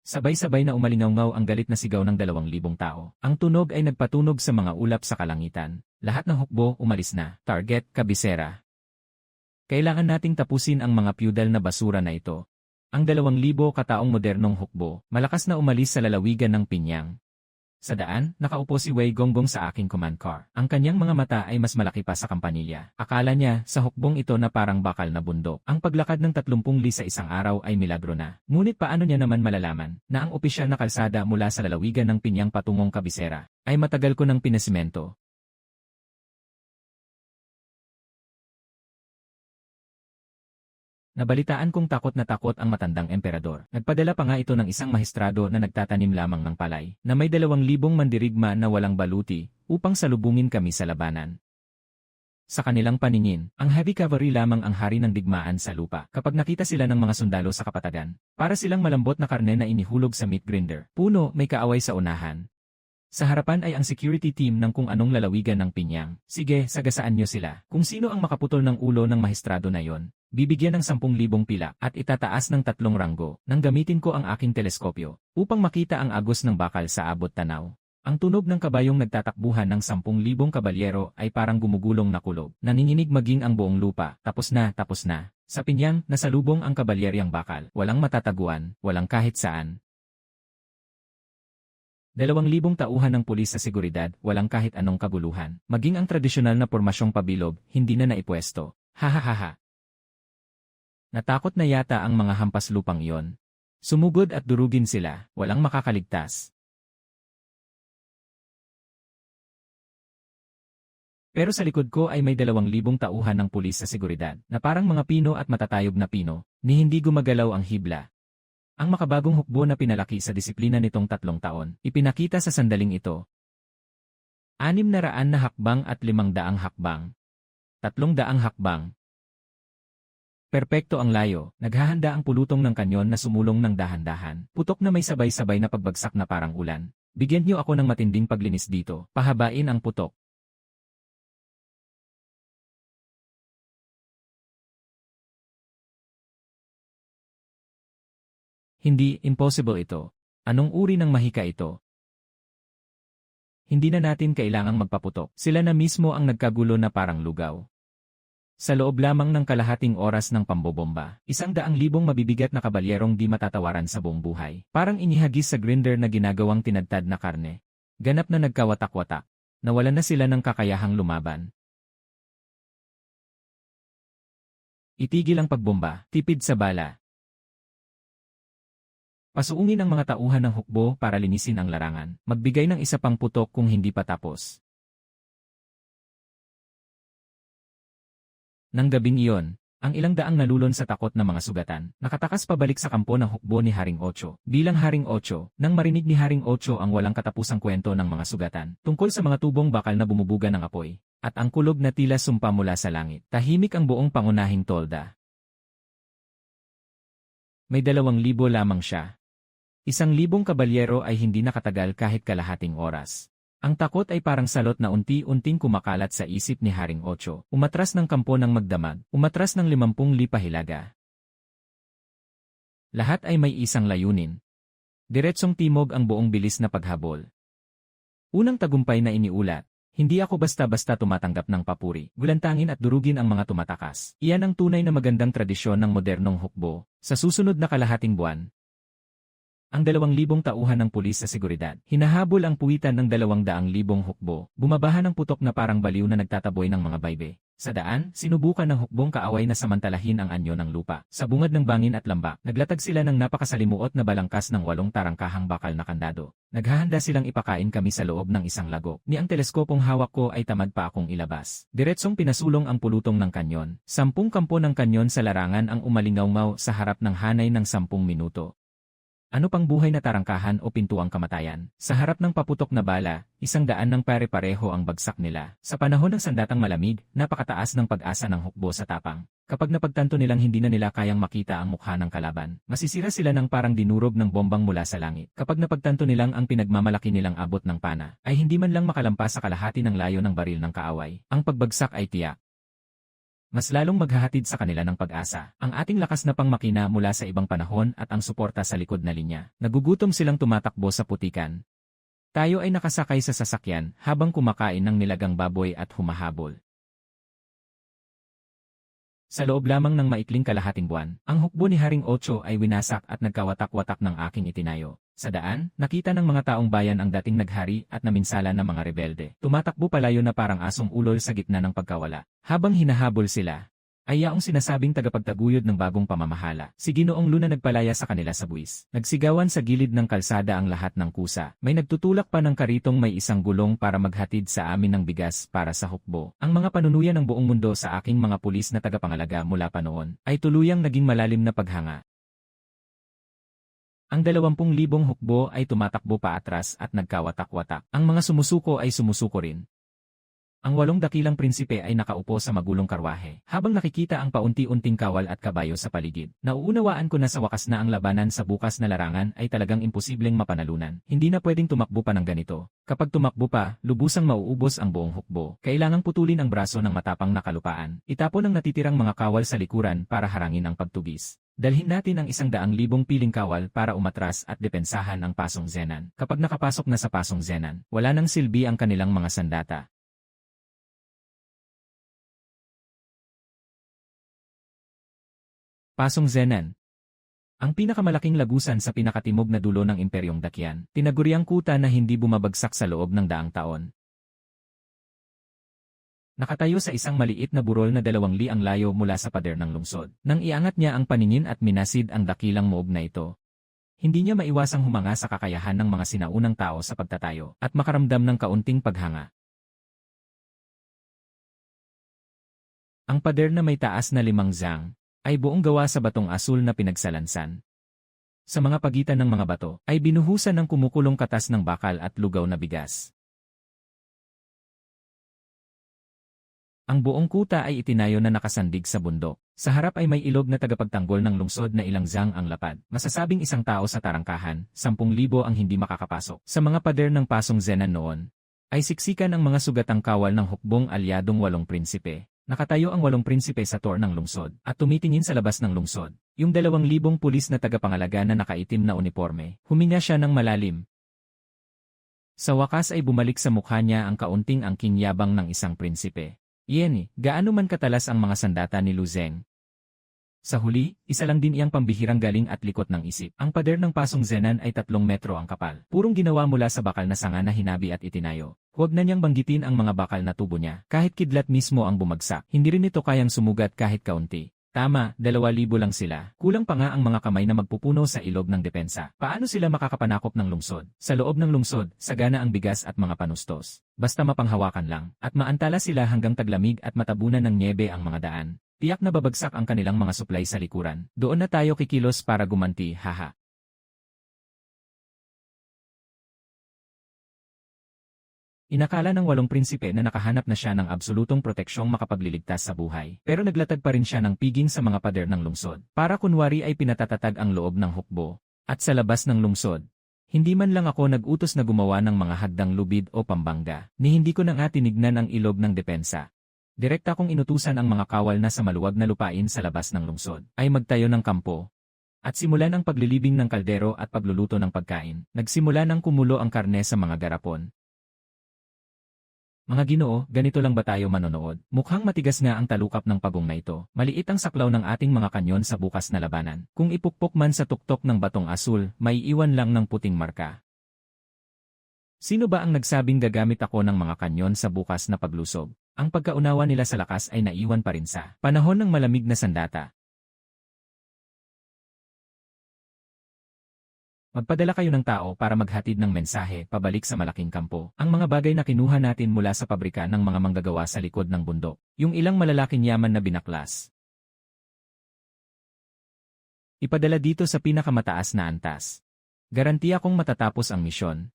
A: Sabay-sabay na umalingaw ang galit na sigaw ng 2,000 tao. Ang tunog ay nagpatunog sa mga ulap sa kalangitan. Lahat ng hukbo umalis na. Target, kabisera. Kailangan nating tapusin ang mga feudal na basura na ito. Ang 2,000 kataong modernong hukbo, malakas na umalis sa lalawigan ng Pinyang. Sa daan, nakaupo si Wei Gonggong sa aking command car. Ang kanyang mga mata ay mas malaki pa sa kampanilya. Akala niya, sa hukbong ito na parang bakal na bundok. Ang paglakad ng 30 li sa isang araw ay milagro na. Ngunit paano niya naman malalaman na ang opisyal na kalsada mula sa lalawigan ng Pinyang patungong kabisera ay matagal ko ng pinasimento? Nabalitaan kong takot na takot ang matandang emperador. Nagpadala pa nga ito ng isang mahistrado na nagtatanim lamang ng palay, na may 2,000 mandirigma na walang baluti, upang salubungin kami sa labanan. Sa kanilang paningin, ang heavy cavalry lamang ang hari ng digmaan sa lupa. Kapag nakita sila ng mga sundalo sa kapatagan, para silang malambot na karne na inihulog sa meat grinder. Puno, may kaaway sa unahan. Sa harapan ay ang security team ng kung anong lalawigan ng Pinyang. Sige, sagasaan nyo sila. Kung sino ang makaputol ng ulo ng mahistrado na yon, bibigyan ng 10,000 pilak at itataas ng 3 ranggo nang gamitin ko ang aking teleskopyo upang makita ang agos ng bakal sa abot tanaw. Ang tunog ng kabayong nagtatakbuhan ng 10,000 kabalyero ay parang gumugulong na kulob. Nanginginig maging ang buong lupa. Tapos na, tapos na. Sa Pinyang, nasalubong ang kabalyeryang bakal. Walang matataguan, walang kahit saan. 2,000 tauhan ng pulis sa seguridad, walang kahit anong kaguluhan. Maging ang tradisyonal na pormasyong pabilog, hindi na naipwesto. Hahaha. Natakot na yata ang mga hampas lupang iyon. Sumugod at durugin sila, walang makakaligtas. Pero sa likod ko ay may 2,000 tauhan ng pulis sa seguridad, na parang mga pino at matatayog na pino, ni hindi gumagalaw ang hibla. Ang makabagong hukbo na pinalaki sa disiplina nitong 3 taon, ipinakita sa sandaling ito. 600 na hakbang at 500 hakbang. 300 hakbang. Perpekto ang layo, naghahanda ang pulutong ng kanyon na sumulong ng dahan-dahan. Putok na may sabay-sabay na pagbagsak na parang ulan. Bigyan niyo ako ng matinding paglinis dito, pahabain ang putok. Hindi, impossible ito. Anong uri ng mahika ito? Hindi na natin kailangang magpaputok. Sila na mismo ang nagkagulo na parang lugaw. Sa loob lamang ng kalahating oras ng pambobomba, 100,000 mabibigat na kabalyerong di matatawaran sa buong buhay. Parang inihagis sa grinder na ginagawang tinadtad na karne. Ganap na nagkawatak-watak. Nawalan na sila ng kakayahang lumaban. Itigil ang pagbomba, tipid sa bala. Pasuungin ang mga tauhan ng hukbo para linisin ang larangan. Magbigay ng isa pang putok kung hindi pa tapos. Nang gabing iyon, ang ilang daang nalulon sa takot na mga sugatan, nakatakas pabalik sa kampo ng hukbo ni Haring Ocho. Bilang Haring Ocho, nang marinig ni Haring Ocho ang walang katapusang kwento ng mga sugatan, tungkol sa mga tubong bakal na bumubuga ng apoy, at ang kulog na tila sumpa mula sa langit, tahimik ang buong pangunahing tolda. May 2,000 lamang siya. 1,000 kabalyero ay hindi nakatagal kahit kalahating oras. Ang takot ay parang salot na unti-unting kumakalat sa isip ni Haring Ocho. Umatras ng kampo ng magdamag, umatras ng 50 lipahilaga. Lahat ay may isang layunin. Diretsong timog ang buong bilis na paghabol. Unang tagumpay na iniulat, hindi ako basta-basta tumatanggap ng papuri, gulantangin at durugin ang mga tumatakas. Iyan ang tunay na magandang tradisyon ng modernong hukbo. Sa susunod na kalahating buwan, ang 2,000 tauhan ng pulis sa seguridad. Hinahabol ang puwitan ng 200,000 hukbo. Bumabahan ng putok na parang baliw na nagtataboy ng mga baybe. Sa daan, sinubukan ng hukbong kaaway na samantalahin ang anyo ng lupa. Sa bungad ng bangin at lambak, naglatag sila ng napakasalimuot na balangkas ng 8 tarangkahang bakal na kandado. Naghahanda silang ipakain kami sa loob ng isang lago. Ni ang teleskopong hawak ko ay tamad pa akong ilabas. Diretsong pinasulong ang pulutong ng kanyon. 10 kampo ng kanyon sa larangan ang umalingaw sa harap ng hanay ng 10 minuto. Ano pang buhay na tarangkahan o pintuang kamatayan? Sa harap ng paputok na bala, 100 ng pare-pareho ang bagsak nila. Sa panahon ng sandatang malamig, napakataas ng pag-asa ng hukbo sa tapang. Kapag napagtanto nilang hindi na nila kayang makita ang mukha ng kalaban, masisira sila ng parang dinurog ng bombang mula sa langit. Kapag napagtanto nilang ang pinagmamalaki nilang abot ng pana, ay hindi man lang makalampas sa kalahati ng layo ng baril ng kaaway, ang pagbagsak ay tiyak. Mas lalong maghahatid sa kanila ng pag-asa, ang ating lakas na pangmakina mula sa ibang panahon at ang suporta sa likod na linya. Nagugutom silang tumatakbo sa putikan. Tayo ay nakasakay sa sasakyan habang kumakain ng nilagang baboy at humahabol. Sa loob lamang ng maikling kalahating buwan, ang hukbo ni Haring Ocho ay winasak at nagkawatak-watak ng aking itinayo. Sa daan, nakita ng mga taong bayan ang dating naghari at naminsala ng mga rebelde. Tumatakbo palayo na parang asong ulol sa gitna ng pagkawala. Habang hinahabol sila, ay yaong sinasabing tagapagtaguyod ng bagong pamamahala. Si Ginoong Luna nagpalaya sa kanila sa buwis. Nagsigawan sa gilid ng kalsada ang lahat ng kusa. May nagtutulak pa ng karitong may isang gulong para maghatid sa amin ng bigas para sa hukbo. Ang mga panunuyan ng buong mundo sa aking mga pulis na tagapangalaga mula pa noon, ay tuluyang naging malalim na paghanga. Ang 20,000 hukbo ay tumatakbo pa atras at nagkawatak-watak. Ang mga sumusuko ay sumusuko rin. Ang 8 dakilang prinsipe ay nakaupo sa magulong karwahe. Habang nakikita ang paunti-unting kawal at kabayo sa paligid, nauunawaan ko na sa wakas na ang labanan sa bukas na larangan ay talagang imposibleng mapanalunan. Hindi na pwedeng tumakbo pa ng ganito. Kapag tumakbo pa, lubusang mauubos ang buong hukbo. Kailangang putulin ang braso ng matapang na kalupaan. Itapon ang natitirang mga kawal sa likuran para harangin ang pagtugis. Dalhin natin ang 100,000 piling kawal para umatras at depensahan ang Pasong Zenan. Kapag nakapasok na sa Pasong Zenan, wala nang silbi ang kanilang mga sandata. Pasong Zenan. Ang pinakamalaking lagusan sa pinakatimog na dulo ng Imperyong Dakyan, tinaguriang kuta na hindi bumabagsak sa loob ng daang taon. Nakatayo sa isang maliit na burol na 2 li ang layo mula sa pader ng lungsod. Nang iangat niya ang paningin at minasid ang dakilang moob na ito, hindi niya maiwasang humanga sa kakayahan ng mga sinaunang tao sa pagtatayo at makaramdam ng kaunting paghanga. Ang pader na may taas na 5 zang ay buong gawa sa batong asul na pinagsalansan. Sa mga pagitan ng mga bato ay binuhusan ng kumukulong katas ng bakal at lugaw na bigas. Ang buong kuta ay itinayo na nakasandig sa bundok. Sa harap ay may ilog na tagapagtanggol ng lungsod na ilang zang ang lapad. Masasabing isang tao sa tarangkahan, 10,000 ang hindi makakapasok. Sa mga pader ng pasong Zenan noon, ay siksikan ang mga sugatang kawal ng hukbong alyadong 8 prinsipe. Nakatayo ang 8 prinsipe sa tor ng lungsod at tumitingin sa labas ng lungsod. Yung 2,000 pulis na tagapangalaga na nakaitim na uniforme, huminga siya ng malalim. Sa wakas ay bumalik sa mukha niya ang kaunting angking yabang ng isang prinsipe. Iyan gaano man katalas ang mga sandata ni Lu Zeng. Sa huli, isa lang din iyang pambihirang galing at likot ng isip. Ang pader ng pasong Zenan ay 3 metro ang kapal. Purong ginawa mula sa bakal na sanga na hinabi at itinayo. Huwag na niyang banggitin ang mga bakal na tubo niya. Kahit kidlat mismo ang bumagsak, hindi rin ito kayang sumugat kahit kaunti. Tama, 2,000 lang sila. Kulang pa nga ang mga kamay na magpupuno sa ilog ng depensa. Paano sila makakapanakop ng lungsod? Sa loob ng lungsod, sagana ang bigas at mga panustos. Basta mapanghawakan lang. At maantala sila hanggang taglamig at matabunan ng niebe ang mga daan. Tiyak na babagsak ang kanilang mga supply sa likuran. Doon na tayo kikilos para gumanti, haha. Inakala ng 8 prinsipe na nakahanap na siya ng absolutong proteksyong makapagliligtas sa buhay. Pero naglatag pa rin siya ng piging sa mga pader ng lungsod. Para kunwari ay pinatatatag ang loob ng hukbo. At sa labas ng lungsod, hindi man lang ako nag-utos na gumawa ng mga hagdang lubid o pambangga, ni hindi ko na nga tinignan ang ilog ng depensa. Direkta kong inutusan ang mga kawal na sa maluwag na lupain sa labas ng lungsod, ay magtayo ng kampo. At simulan ang paglilibing ng kaldero at pagluluto ng pagkain. Nagsimula ng kumulo ang karne sa mga garapon. Mga Ginoo, ganito lang ba tayo manonood? Mukhang matigas nga ang talukap ng pagong na ito. Maliit ang saklaw ng ating mga kanyon sa bukas na labanan. Kung ipukpok man sa tuktok ng batong asul, may iwan lang ng puting marka. Sino ba ang nagsabing gagamit ako ng mga kanyon sa bukas na paglusob? Ang pagkaunawa nila sa lakas ay naiwan pa rin sa panahon ng malamig na sandata. Magpadala kayo ng tao para maghatid ng mensahe pabalik sa malaking kampo. Ang mga bagay na kinuha natin mula sa pabrika ng mga manggagawa sa likod ng bundok. Yung ilang malalaking yaman na binaklas. Ipadala dito sa pinakamataas na antas. Garantiya kong matatapos ang misyon.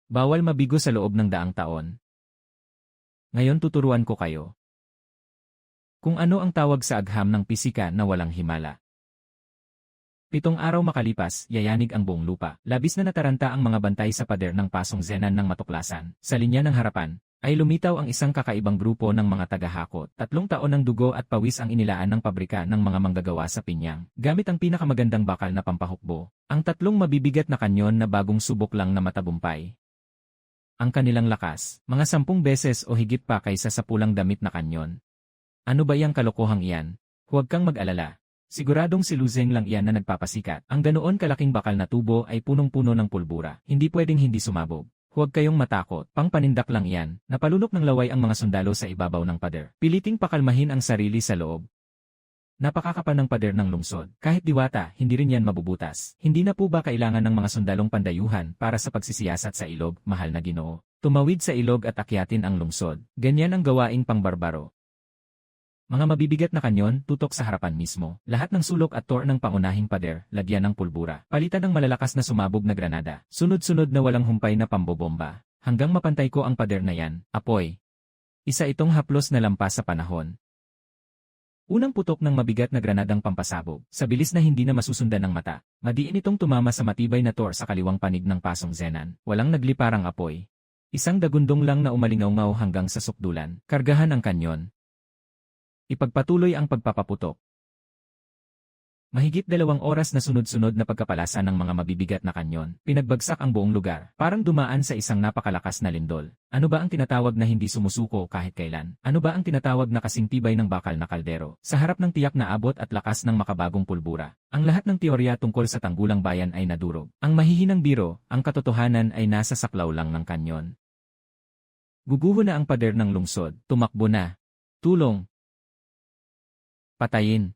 A: Bawal mabigo sa loob ng 100 taon. Ngayon tuturuan ko kayo kung ano ang tawag sa agham ng pisika na walang himala. 7 araw makalipas, yayanig ang buong lupa. Labis na nataranta ang mga bantay sa pader ng pasong Zenan ng matuklasan. Sa linya ng harapan, ay lumitaw ang isang kakaibang grupo ng mga tagahakot. 3 taon ng dugo at pawis ang inilaan ng pabrika ng mga manggagawa sa Pinyang. Gamit ang pinakamagandang bakal na pampahukbo. Ang 3 mabibigat na kanyon na bagong subok lang na matagumpay. Ang kanilang lakas, mga 10 beses o higit pa kaysa sa pulang damit na kanyon. Ano ba yang kalokohang iyan? Huwag kang mag-alala. Siguradong si Lu Zeng lang iyan na nagpapasikat. Ang ganoon kalaking bakal na tubo ay punong-puno ng pulbura. Hindi pwedeng hindi sumabog. Huwag kayong matakot. Pangpanindak lang iyan. Napalunok ng laway ang mga sundalo sa ibabaw ng pader. Piliting pakalmahin ang sarili sa loob. Napakakapal ng pader ng lungsod. Kahit diwata, hindi rin yan mabubutas. Hindi na po ba kailangan ng mga sundalong pandayuhan para sa pagsisiyasat sa ilog, mahal na Ginoo? Tumawid sa ilog at akyatin ang lungsod. Ganyan ang gawaing pangbarbaro. Mga mabibigat na kanyon, tutok sa harapan mismo. Lahat ng sulok at tor ng pangunahing pader, lagyan ng pulbura. Palitan ng malalakas na sumabog na granada. Sunod-sunod na walang humpay na pambobomba. Hanggang mapantay ko ang pader na yan, apoy. Isa itong haplos na lampas sa panahon. Unang putok ng mabigat na granadang pampasabog. Sa bilis na hindi na masusundan ng mata. Madiin itong tumama sa matibay na tor sa kaliwang panig ng pasong Zenan. Walang nagliparang apoy. Isang dagundong lang na umalingaw-ngaw hanggang sa sukdulan. Kargahan ang kanyon. Ipagpatuloy ang pagpapaputok. Mahigit 2 oras na sunod-sunod na pagkapalasan ng mga mabibigat na kanyon. Pinagbagsak ang buong lugar. Parang dumaan sa isang napakalakas na lindol. Ano ba ang tinatawag na hindi sumusuko kahit kailan? Ano ba ang tinatawag na kasing tibay ng bakal na kaldero? Sa harap ng tiyak na abot at lakas ng makabagong pulbura. Ang lahat ng teorya tungkol sa tanggulang bayan ay nadurog. Ang mahihinang biro, ang katotohanan ay nasa saklaw lang ng kanyon. Guguho na ang pader ng lungsod. Tumakbo na. Tulong. Patayin.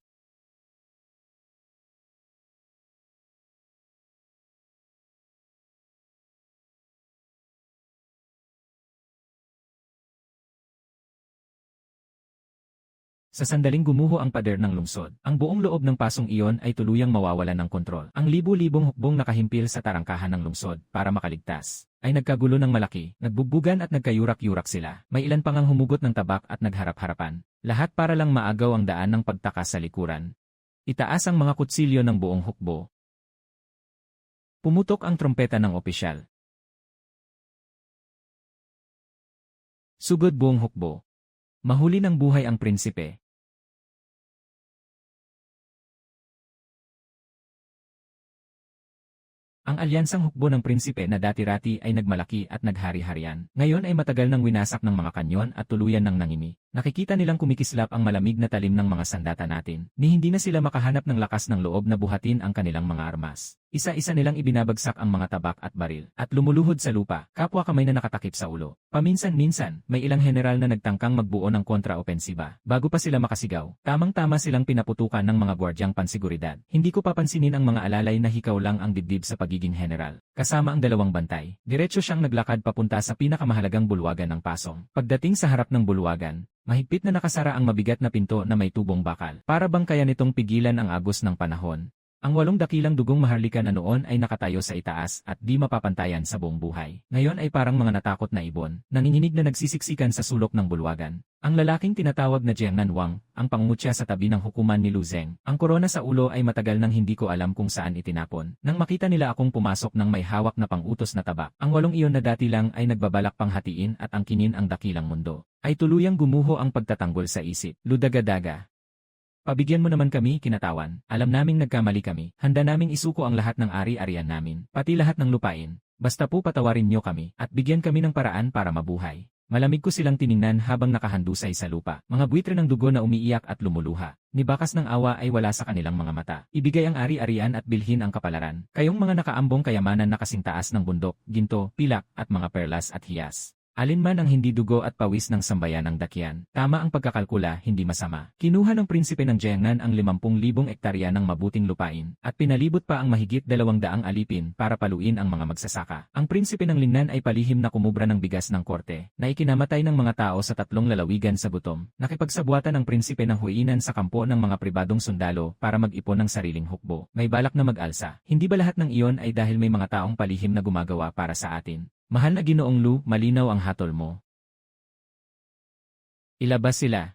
A: Sa sandaling gumuho ang pader ng lungsod, ang buong loob ng pasong iyon ay tuluyang mawawalan ng kontrol. Ang libu-libong hukbong nakahimpil sa tarangkahan ng lungsod para makaligtas ay nagkagulo ng malaki, nagbugbugan at nagkayurak-yurak sila. May ilan pang ang humugot ng tabak at nagharap-harapan. Lahat para lang maagaw ang daan ng pagtaka sa likuran. Itaas ang mga kutsilyo ng buong hukbo. Pumutok ang trompeta ng opisyal. Sugod buong hukbo. Mahuli ng buhay ang prinsipe. Ang alyansang hukbo ng prinsipe na dati-rati ay nagmalaki at naghari-harian. Ngayon ay matagal nang winasak ng mga kanyon at tuluyan ng nangimi. Nakikita nilang kumikislap ang malamig na talim ng mga sandata natin, ni hindi na sila makahanap ng lakas ng loob na buhatin ang kanilang mga armas. Isa-isa nilang ibinabagsak ang mga tabak at baril, at lumuluhod sa lupa, kapwa kamay na nakatakip sa ulo. Paminsan-minsan, may ilang general na nagtangkang magbuo ng kontra-opensiba. Bago pa sila makasigaw, tamang-tama silang pinaputukan ng mga gwardyang pansiguridad. Hindi ko papansinin ang mga alalay na hikaw lang ang dibdib sa pagiging general. Kasama ang dalawang bantay, diretso siyang naglakad papunta sa pinakamahalagang bulwagan ng Pasong. Pagdating sa harap ng bulwagan, mahigpit na nakasara ang mabigat na pinto na may tubong bakal. Para bang kaya nitong pigilan ang agos ng panahon? Ang 8 dakilang dugong maharlika na noon ay nakatayo sa itaas at di mapapantayan sa buong buhay. Ngayon ay parang mga natakot na ibon, nanginginig na nagsisiksikan sa sulok ng bulwagan. Ang lalaking tinatawag na Jiangnan Wang, ang pangungutya sa tabi ng hukuman ni Lu Zeng. Ang korona sa ulo ay matagal nang hindi ko alam kung saan itinapon. Nang makita nila akong pumasok ng may hawak na pangutos na tabak, ang 8 iyon na dati lang ay nagbabalak panghatiin at angkinin ang dakilang mundo, ay tuluyang gumuho ang pagtatanggol sa isip. Ludagadaga. Pabigyan mo naman kami, kinatawan. Alam naming nagkamali kami. Handa naming isuko ang lahat ng ari-arian namin, pati lahat ng lupain. Basta po patawarin niyo kami, at bigyan kami ng paraan para mabuhay. Malamig ko silang tiningnan habang nakahandusay sa lupa. Mga buwitre ng dugo na umiiyak at lumuluha. Ni bakas ng awa ay wala sa kanilang mga mata. Ibigay ang ari-arian at bilhin ang kapalaran. Kayong mga nakaambong kayamanan na kasingtaas ng bundok, ginto, pilak, at mga perlas at hiyas. Alinman ang hindi dugo at pawis ng sambayan ng dakyan. Tama ang pagkakalkula, hindi masama. Kinuha ng prinsipe ng Jiangnan ang 50,000 ektarya ng mabuting lupain, at pinalibot pa ang mahigit 200 alipin para paluin ang mga magsasaka. Ang prinsipe ng Lingnan ay palihim na kumubra ng bigas ng korte, na ikinamatay ng mga tao sa 3 lalawigan sa gutom. Nakipagsabuatan ang prinsipe ng Huinan sa kampo ng mga pribadong sundalo para mag-ipon ng sariling hukbo. May balak na mag-alsa. Hindi ba lahat ng iyon ay dahil may mga taong palihim na gumagawa para sa atin? Mahal na Ginoong Lu, malinaw ang hatol mo. Ilabas sila.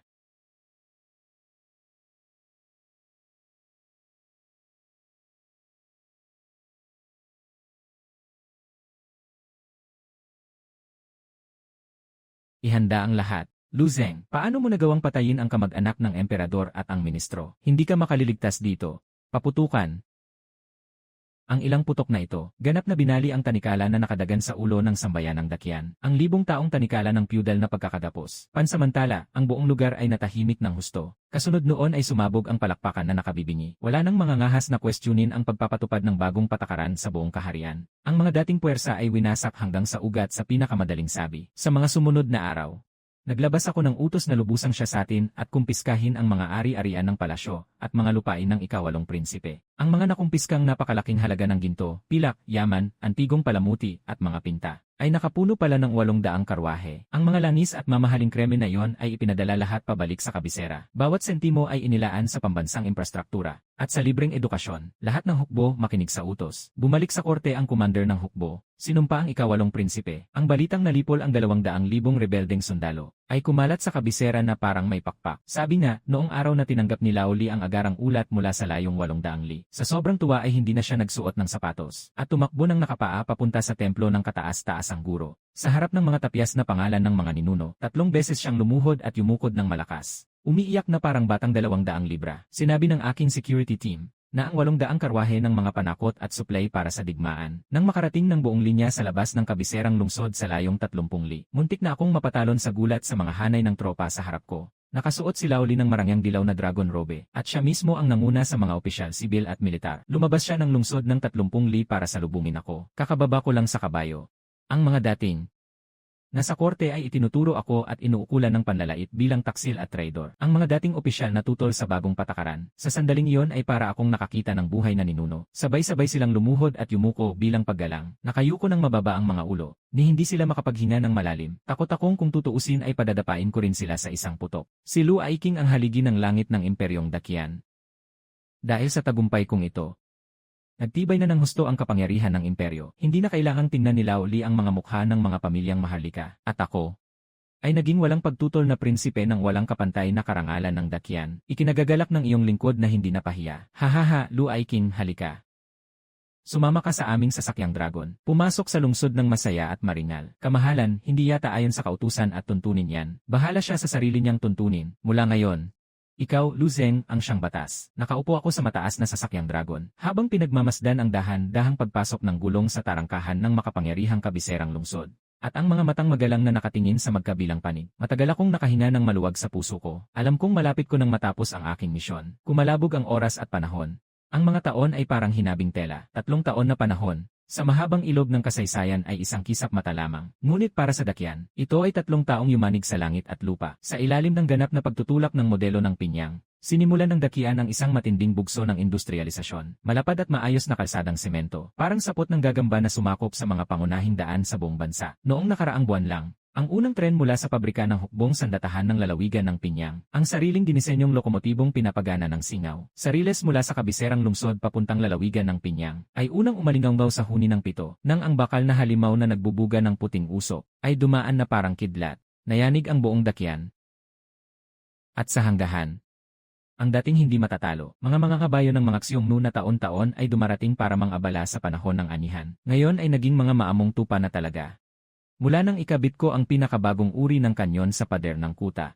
A: Ihanda ang lahat. Lu Zeng, paano mo nagawang patayin ang kamag-anak ng emperador at ang ministro? Hindi ka makaliligtas dito. Paputukan. Ang ilang putok na ito, ganap na binali ang tanikala na nakadagan sa ulo ng sambayan ng dakyan. Ang 1000 taong tanikala ng feudal na pagkakadapos. Pansamantala, ang buong lugar ay natahimik ng husto. Kasunod noon ay sumabog ang palakpakan na nakabibingi. Wala nang mga ngahas na questionin ang pagpapatupad ng bagong patakaran sa buong kaharian. Ang mga dating puwersa ay winasak hanggang sa ugat sa pinakamadaling sabi. Sa mga sumunod na araw, naglabas ako ng utos na lubusang siya sa atin at kumpiskahin ang mga ari-arian ng palasyo at mga lupain ng ika-8 prinsipe. Ang mga nakumpiskang napakalaking halaga ng ginto, pilak, yaman, antigong palamuti at mga pinta ay nakapuno pala ng 800 karwahe. Ang mga langis at mamahaling kreme na iyon ay ipinadala lahat pabalik sa kabisera. Bawat sentimo ay inilaan sa pambansang infrastruktura at sa libreng edukasyon. Lahat ng hukbo makinig sa utos. Bumalik sa korte ang commander ng hukbo. Sinumpa ang ika-8 prinsipe. Ang balitang nalipol ang 200,000 rebeldeng sundalo ay kumalat sa kabisera na parang may pakpak. Sabi nga, noong araw na tinanggap ni Lao Li ang agarang ulat mula sa layong 800 li. Sa sobrang tuwa ay hindi na siya nagsuot ng sapatos at tumakbo ng nakapaa papunta sa templo ng kataas-taasang guro. Sa harap ng mga tapyas na pangalan ng mga ninuno, 3 beses siyang lumuhod at yumukod ng malakas. Umiiyak na parang batang 200 libra. Sinabi ng aking security team na ang 800 karwahe ng mga panakot at supply para sa digmaan. Nang makarating ng buong linya sa labas ng kabiserang lungsod sa layong 30 li, muntik na akong mapatalon sa gulat sa mga hanay ng tropa sa harap ko. Nakasuot si Lao Li ng marangyang dilaw na dragon robe, at siya mismo ang nanguna sa mga opisyal sibil at militar. Lumabas siya ng lungsod ng 30 li para salubungin ako. Kakababa ko lang sa kabayo. Ang mga dating Nasa korte ay itinuturo ako at inuukulan ng panlalait bilang taksil at traidor. Ang mga dating opisyal na tutol sa bagong patakaran. Sa sandaling iyon ay para akong nakakita ng buhay na ninuno. Sabay-sabay silang lumuhod at yumuko bilang paggalang. Nakayuko ng mababa ang mga ulo. Ni hindi sila makapaghinga ng malalim. Takot akong kung tutuusin ay padadapain ko rin sila sa isang putok. Si Lu Aiking ang haligi ng langit ng imperyong Dakian. Dahil sa tagumpay kong ito, nagtibay na ng husto ang kapangyarihan ng imperyo. Hindi na kailangang tingnan ni Lao Li ang mga mukha ng mga pamilyang maharlika. At ako ay naging walang pagtutol na prinsipe ng walang kapantay na karangalan ng Dakian. Ikinagagalak ng iyong lingkod na hindi napahiya. Hahaha, Lu Aiking, halika. Sumama ka sa aming sasakyang dragon. Pumasok sa lungsod ng masaya at maringal. Kamahalan, hindi yata ayon sa kautusan at tuntunin yan. Bahala siya sa sarili niyang tuntunin. Mula ngayon, ikaw, Lu Zeng, ang siyang batas. Nakaupo ako sa mataas na sasakyang dragon. Habang pinagmamasdan ang dahan-dahang pagpasok ng gulong sa tarangkahan ng makapangyarihang kabiserang lungsod. At ang mga matang magalang na nakatingin sa magkabilang panig. Matagal akong nakahinga ng maluwag sa puso ko. Alam kong malapit ko nang matapos ang aking misyon. Kumalabog ang oras at panahon. Ang mga taon ay parang hinabing tela. 3 taon na panahon. Sa mahabang ilog ng kasaysayan ay isang kisap mata lamang. Ngunit para sa Dakian, ito ay 3 taong yumanig sa langit at lupa. Sa ilalim ng ganap na pagtutulak ng modelo ng pinyang, sinimulan ng Dakian ang isang matinding bugso ng industrialisasyon. Malapad at maayos na kalsadang semento, parang sapot ng gagamba na sumakop sa mga pangunahing daan sa buong bansa. Noong nakaraang buwan lang, ang unang tren mula sa pabrika ng hukbong sandatahan ng lalawigan ng Pinyang, ang sariling dinisenyong lokomotibong pinapagana ng singaw, sariles mula sa kabiserang lungsod papuntang lalawigan ng Pinyang, ay unang umalinganggaw sa huni ng 7, nang ang bakal na halimaw na nagbubuga ng puting usok, ay dumaan na parang kidlat, nayanig ang buong Dakian. At sa hanggahan, ang dating hindi matatalo, mga kabayo ng mga Xiongnu na taon-taon ay dumarating para mang-abala sa panahon ng anihan. Ngayon ay naging mga maamong tupa na talaga. Mula nang ikabit ko ang pinakabagong uri ng kanyon sa pader ng kuta.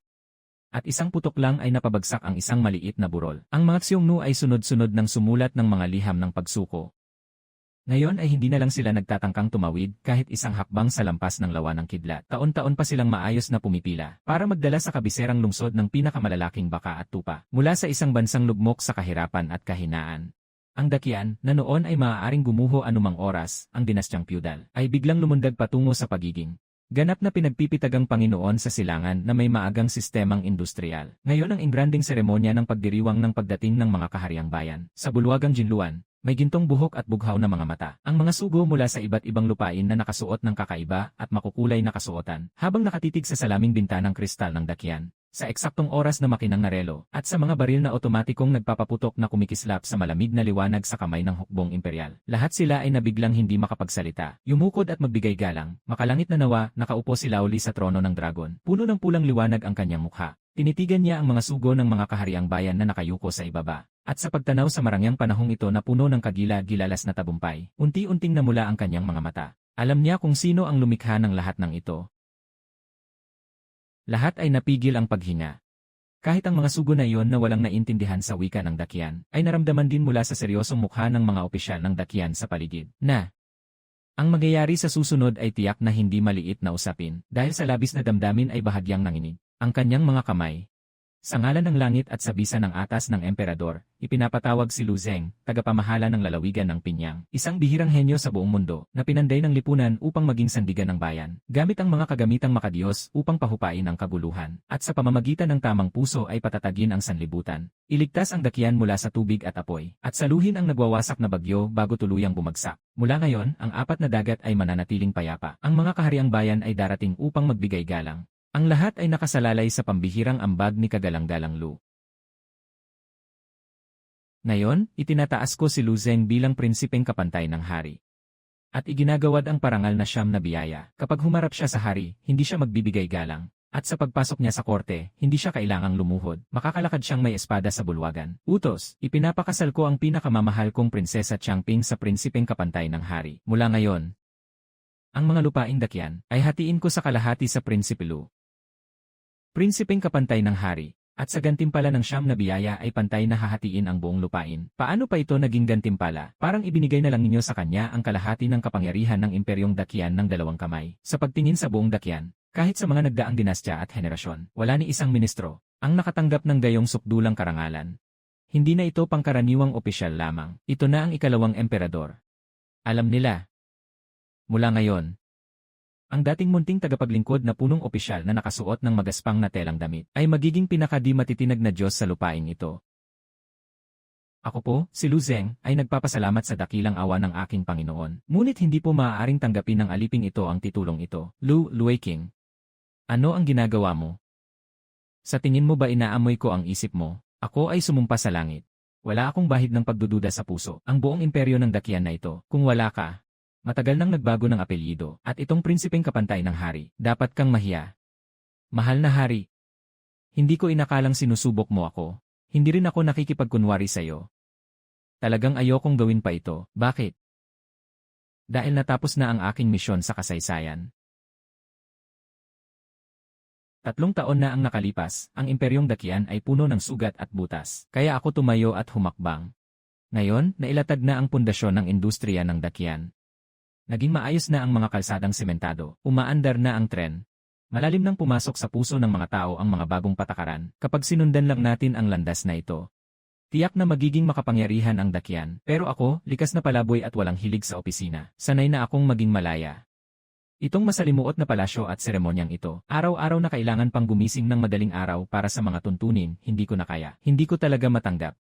A: At isang putok lang ay napabagsak ang isang maliit na burol. Ang mga Xiongnu ay sunod-sunod nang sumulat ng mga liham ng pagsuko. Ngayon ay hindi na lang sila nagtatangkang tumawid kahit isang hakbang sa lampas ng lawa ng kidlat. Taon-taon pa silang maayos na pumipila para magdala sa kabiserang lungsod ng pinakamalalaking baka at tupa mula sa isang bansang lugmok sa kahirapan at kahinaan. Ang Dakian, na noon ay maaaring gumuho anumang oras, ang dinastyang feudal, ay biglang lumundag patungo sa pagiging ganap na pinagpipitagang Panginoon sa silangan na may maagang sistemang industrial. Ngayon ang ingranding seremonya ng pagdiriwang ng pagdating ng mga kahariang bayan. Sa bulwagang Jinluan, may gintong buhok at bughaw na mga mata. Ang mga sugo mula sa iba't ibang lupain na nakasuot ng kakaiba at makukulay na kasuotan, habang nakatitig sa salaming bintanang kristal ng Dakian. Sa eksaktong oras na makinang na relo, at sa mga baril na otomatikong nagpapaputok na kumikislap sa malamig na liwanag sa kamay ng hukbong imperial. Lahat sila ay nabiglang hindi makapagsalita, yumukod at magbigay galang. Makalangit na nawa, nakaupo si Lao Li sa trono ng dragon. Puno ng pulang liwanag ang kanyang mukha. Tinitigan niya ang mga sugo ng mga kahariang bayan na nakayuko sa ibaba. At sa pagtanaw sa marangyang panahong ito na puno ng kagila-gilalas na tabumpay, unti-unting namula ang kanyang mga mata. Alam niya kung sino ang lumikha ng lahat ng ito. Lahat ay napigil ang paghinga. Kahit ang mga sugo na iyon na walang naintindihan sa wika ng Dakian, ay naramdaman din mula sa seryosong mukha ng mga opisyal ng Dakian sa paligid, na ang mangyayari sa susunod ay tiyak na hindi maliit na usapin, dahil sa labis na damdamin ay bahagyang nanginig. Ang kanyang mga kamay, sa ngalan ng langit at sa bisa ng atas ng emperador, ipinapatawag si Lu Zeng, tagapamahala ng lalawigan ng Pinyang, isang bihirang henyo sa buong mundo, na pinanday ng lipunan upang maging sandigan ng bayan, gamit ang mga kagamitang makadiyos upang pahupain ang kaguluhan, at sa pamamagitan ng tamang puso ay patatagin ang sanlibutan. Iligtas ang Dakian mula sa tubig at apoy, at saluhin ang nagwawasak na bagyo bago tuluyang bumagsak. Mula ngayon, ang 4 na dagat ay mananatiling payapa. Ang mga kahariang bayan ay darating upang magbigay galang. Ang lahat ay nakasalalay sa pambihirang ambag ni Kagalang-galang Lu. Ngayon, itinataas ko si Lu Zeng bilang prinsipeng kapantay ng hari. At iginagawad ang parangal na siyam na biyaya. Kapag humarap siya sa hari, hindi siya magbibigay galang. At sa pagpasok niya sa korte, hindi siya kailangang lumuhod. Makakalakad siyang may espada sa bulwagan. Utos, ipinapakasal ko ang pinakamamahal kong prinsesa Changping sa prinsipeng kapantay ng hari. Mula ngayon, ang mga lupaing Dakian ay hatiin ko sa kalahati sa Prinsipe Lu. Prinsipeng kapantay ng hari, at sa gantimpala ng siyam na biyaya ay pantay na hahatiin ang buong lupain. Paano pa ito naging gantimpala? Parang ibinigay na lang ninyo sa kanya ang kalahati ng kapangyarihan ng imperyong Dakian ng 2 kamay. Sa pagtingin sa buong Dakian, kahit sa mga nagdaang dinastya at henerasyon, wala ni isang ministro ang nakatanggap ng gayong sukdulang karangalan. Hindi na ito pangkaraniwang opisyal lamang. Ito na ang 2nd emperador. Alam nila. Mula ngayon, Ang dating munting tagapaglingkod na punong opisyal na nakasuot ng magaspang na telang damit ay magiging pinakadi matitinag na Diyos sa lupaing ito. Ako po, si Lu Zeng, ay nagpapasalamat sa dakilang awa ng aking Panginoon. Ngunit hindi po maaaring tanggapin ng aliping ito ang titulong ito. Lu Luiking. Ano ang ginagawa mo? Sa tingin mo ba inaamoy ko ang isip mo? Ako ay sumumpa sa langit. Wala akong bahid ng pagdududa sa puso. Ang buong imperyo ng dakyan na ito, kung wala ka, matagal nang nagbago ng apelyido, at itong prinsipeng kapantay ng hari, dapat kang mahiya. Mahal na hari, hindi ko inakalang sinusubok mo ako. Hindi rin ako nakikipagkunwari sa'yo. Talagang ayokong gawin pa ito. Bakit? Dahil natapos na ang aking misyon sa kasaysayan. 3 taon na ang nakalipas, ang imperyong dakyan ay puno ng sugat at butas. Kaya ako tumayo at humakbang. Ngayon, nailatag na ang pundasyon ng industriya ng dakyan. Naging maayos na ang mga kalsadang sementado, umaandar na ang tren. Malalim nang pumasok sa puso ng mga tao ang mga bagong patakaran kapag sinundan lang natin ang landas na ito. Tiyak na magiging makapangyarihan ang dakyan, pero ako, likas na palaboy at walang hilig sa opisina. Sanay na akong maging malaya. Itong masalimuot na palasyo at seremonyang ito, araw-araw na kailangan pang gumising ng madaling araw para sa mga tuntunin, hindi ko na kaya. Hindi ko talaga matanggap.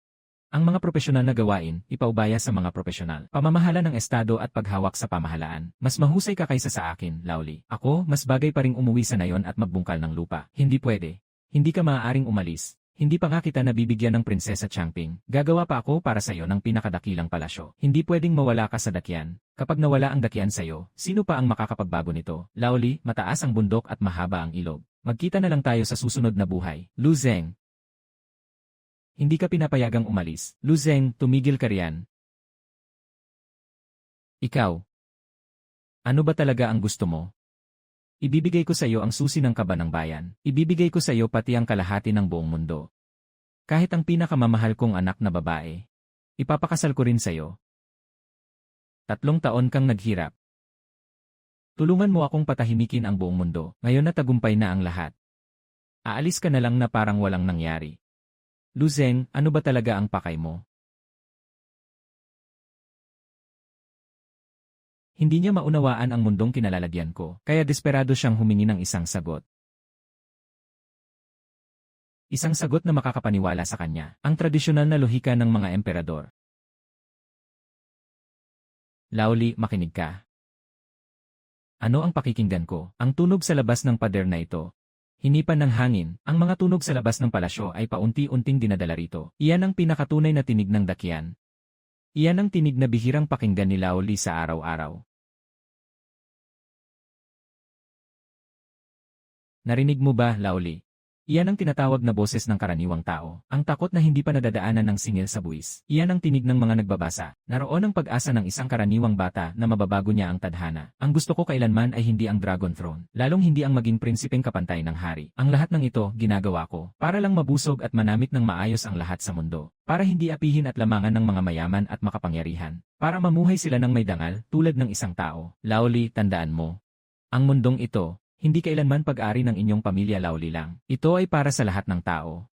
A: Ang mga profesional na gawain, ipaubaya sa mga profesional. Pamamahala ng estado at paghawak sa pamahalaan. Mas mahusay ka kaysa sa akin, Laoli. Ako, mas bagay pa ring umuwi sa nayon at magbungkal ng lupa. Hindi pwede. Hindi ka maaaring umalis. Hindi pa nga kita nabibigyan ng Prinsesa Changping. Gagawa pa ako para sa'yo ng pinakadakilang palasyo. Hindi pwedeng mawala ka sa dakyan. Kapag nawala ang dakyan sa'yo, sino pa ang makakapagbago nito? Laoli, mataas ang bundok at mahaba ang ilog. Magkita na lang tayo sa susunod na buhay. Lu Zeng. Hindi ka pinapayagang umalis. Lu Zeng, tumigil ka riyan. Ikaw. Ano ba talaga ang gusto mo? Ibibigay ko sa iyo ang susi ng kaba ng bayan. Ibibigay ko sa iyo pati ang kalahati ng buong mundo. Kahit ang pinakamamahal kong anak na babae. Ipapakasal ko rin sa iyo. 3 taon kang naghirap. Tulungan mo akong patahimikin ang buong mundo. Ngayon na tagumpay na ang lahat. Aalis ka na lang na parang walang nangyari. Lu Zeng, ano ba talaga ang pakay mo? Hindi niya maunawaan ang mundong kinalalagyan ko, kaya desperado siyang humingi ng isang sagot. Isang sagot na makakapaniwala sa kanya, ang tradisyonal na lohika ng mga emperador. Laoli, makinig ka. Ano ang pakikinggan ko? Ang tunog sa labas ng pader na ito. Hinipan ng hangin, ang mga tunog sa labas ng palasyo ay paunti-unting dinadala rito. Iyan ang pinakatunay na tinig ng dakyan. Iyan ang tinig na bihirang pakinggan ni Laoli sa araw-araw. Narinig mo ba, Laoli? Iyan ang tinatawag na boses ng karaniwang tao. Ang takot na hindi pa nadadaanan ng singil sa buwis. Iyan ang tinig ng mga nagbabasa. Naroon ang pag-asa ng isang karaniwang bata na mababago niya ang tadhana. Ang gusto ko kailanman ay hindi ang Dragon Throne. Lalong hindi ang maging prinsipeng kapantay ng hari. Ang lahat ng ito, ginagawa ko. Para lang mabusog at manamit ng maayos ang lahat sa mundo. Para hindi apihin at lamangan ng mga mayaman at makapangyarihan. Para mamuhay sila ng may dangal, tulad ng isang tao. Laoli, tandaan mo. Ang mundong ito, hindi kailanman pag-ari ng inyong pamilya, Laoli lang. Ito ay para sa lahat ng tao.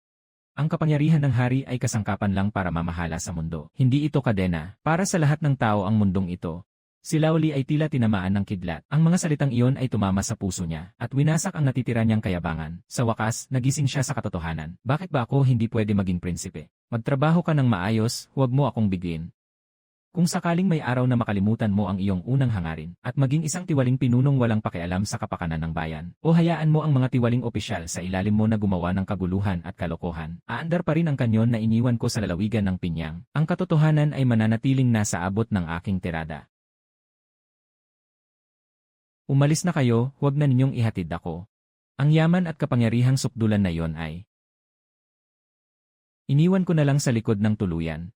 A: Ang kapangyarihan ng hari ay kasangkapan lang para mamahala sa mundo. Hindi ito kadena. Para sa lahat ng tao ang mundong ito. Si Laoli ay tila tinamaan ng kidlat. Ang mga salitang iyon ay tumama sa puso niya at winasak ang natitira niyang kayabangan. Sa wakas, nagising siya sa katotohanan. Bakit ba ako hindi pwede maging prinsipe? Magtrabaho ka ng maayos, huwag mo akong bigin. Kung sakaling may araw na makalimutan mo ang iyong unang hangarin at maging isang tiwaling pinunong walang pakialam sa kapakanan ng bayan, o hayaan mo ang mga tiwaling opisyal sa ilalim mo na gumawa ng kaguluhan at kalokohan, aandar pa rin ang kanyon na iniwan ko sa lalawigan ng Pinyang. Ang katotohanan ay mananatiling nasa abot ng aking tirada. Umalis na kayo, huwag na ninyong ihatid ako. Ang yaman at kapangyarihang sukdulan na iyon ay iniwan ko na lang sa likod ng tuluyan.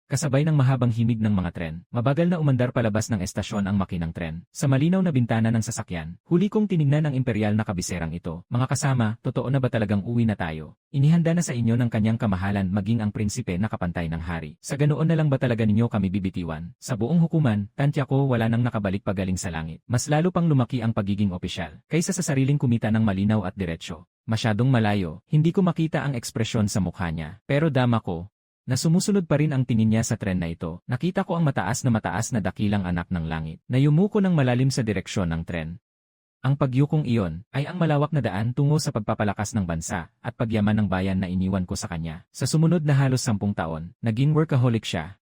A: Kasabay ng mahabang himig ng mga tren, mabagal na umandar palabas ng estasyon ang makinang tren. Sa malinaw na bintana ng sasakyan, huli kong tiningnan ang imperial na kabiserang ito. Mga kasama, totoo na ba talagang uwi na tayo? Inihanda na sa inyo ng kanyang kamahalan maging ang prinsipe na kapantay ng hari. Sa ganoon na lang ba talaga ninyo kami bibitiwan? Sa buong hukuman, tantya ko wala nang nakabalik pagaling sa langit. Mas lalo pang lumaki ang pagiging opisyal, kaysa sa sariling kumita ng malinaw at diretsyo. Masyadong malayo, hindi ko makita ang ekspresyon sa mukha niya. Pero dama ko, na sumusunod pa rin ang tingin niya sa tren na ito. Nakita ko ang mataas na dakilang anak ng langit, na yumuko ng malalim sa direksyon ng tren. Ang pagyukong iyon ay ang malawak na daan tungo sa pagpapalakas ng bansa at pagyaman ng bayan na iniwan ko sa kanya. Sa sumunod na halos 10 taon, naging workaholic siya.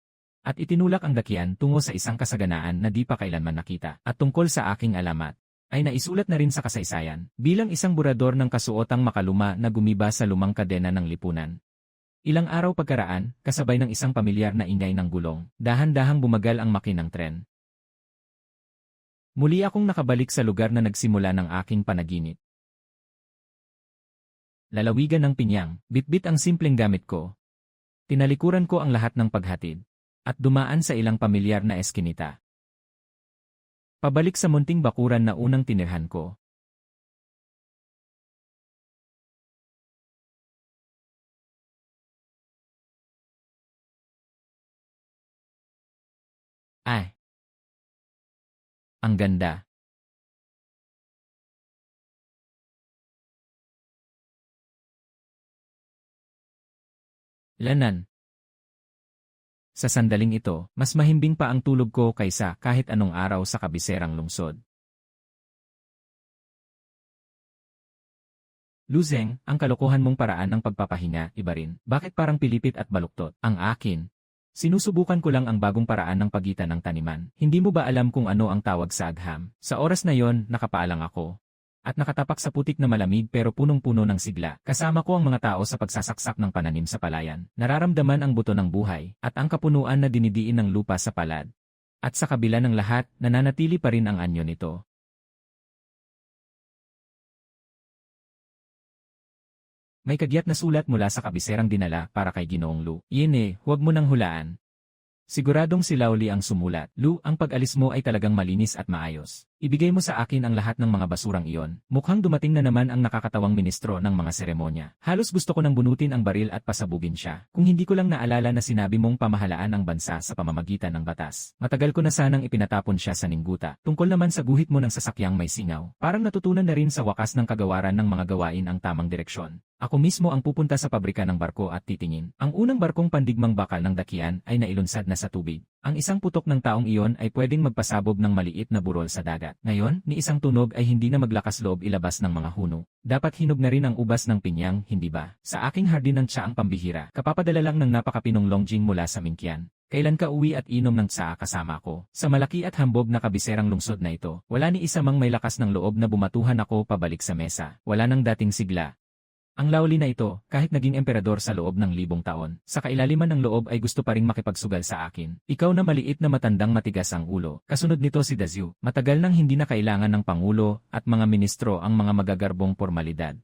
A: At itinulak ang dakyan tungo sa isang kasaganaan na di pa kailanman nakita. At tungkol sa aking alamat, ay naisulat na rin sa kasaysayan bilang isang burador ng kasuotang makaluma na gumiba sa lumang kadena ng lipunan. Ilang araw pagkaraan, kasabay ng isang pamilyar na ingay ng gulong, dahan-dahang bumagal ang makinang tren. Muli akong nakabalik sa lugar na nagsimula ng aking panaginip. Lalawigan ng Pinyang, bitbit ang simpleng gamit ko. Tinalikuran ko ang lahat ng paghatid. At dumaan sa ilang pamilyar na eskinita. Pabalik sa munting bakuran na unang tinirhan ko. Ay! Ang ganda. Lanan. Sa sandaling ito, mas mahimbing pa ang tulog ko kaysa kahit anong araw sa kabiserang lungsod. Luzeng, ang kalokohan mong paraan ng pagpapahinga, iba rin. Bakit parang pilipit at baluktot? Ang akin. Sinusubukan ko lang ang bagong paraan ng pagitan ng taniman. Hindi mo ba alam kung ano ang tawag sa agham? Sa oras na yon, nakapaalang ako. At nakatapak sa putik na malamig pero punong-puno ng sigla. Kasama ko ang mga tao sa pagsasaksak ng pananim sa palayan. Nararamdaman ang buto ng buhay at ang kapunuan na dinidiin ng lupa sa palad. At sa kabila ng lahat, nananatili pa rin ang anyo nito. May kagyat na sulat mula sa kabiserang dinala para kay Ginoong Lu. Yene, huwag mo nang hulaan. Siguradong si Lauli ang sumulat. Lu, ang pag-alis mo ay talagang malinis at maayos. Ibigay mo sa akin ang lahat ng mga basurang iyon. Mukhang dumating na naman ang nakakatawang ministro ng mga seremonya. Halos gusto ko nang bunutin ang baril at pasabugin siya. Kung hindi ko lang naalala na sinabi mong pamahalaan ang bansa sa pamamagitan ng batas. Matagal ko na sanang ipinatapon siya sa ningguta. Tungkol naman sa guhit mo ng sasakyang may singaw. Parang natutunan na rin sa wakas ng kagawaran ng mga gawain ang tamang direksyon. Ako mismo ang pupunta sa pabrika ng barko at titingin. Ang unang barkong pandigmang bakal ng dakyan ay nailunsad na sa tubig. Ang isang putok ng taong iyon ay pwedeng magpasabog ng maliit na burol sa dagat. Ngayon, ni isang tunog ay hindi na maglakas loob ilabas ng mga huno. Dapat hinog na rin ang ubas ng pinyang, hindi ba? Sa aking hardin ng tsaang pambihira, kapapadala lang ng napakapinong longjing mula sa Mingkian. Kailan ka uwi at inom ng tsaa kasama ko? Sa malaki at hambog na kabiserang lungsod na ito, wala ni isa mang may lakas ng loob na bumatuhan ako pabalik sa mesa. Wala nang dating sigla. Ang Lauli na ito, kahit naging emperador sa loob ng 1000 taon, sa kailaliman ng loob ay gusto pa ring makipagsugal sa akin. Ikaw na maliit na matandang matigas ang ulo. Kasunod nito si Daziu. Matagal nang hindi na kailangan ng pangulo at mga ministro ang mga magagarbong pormalidad.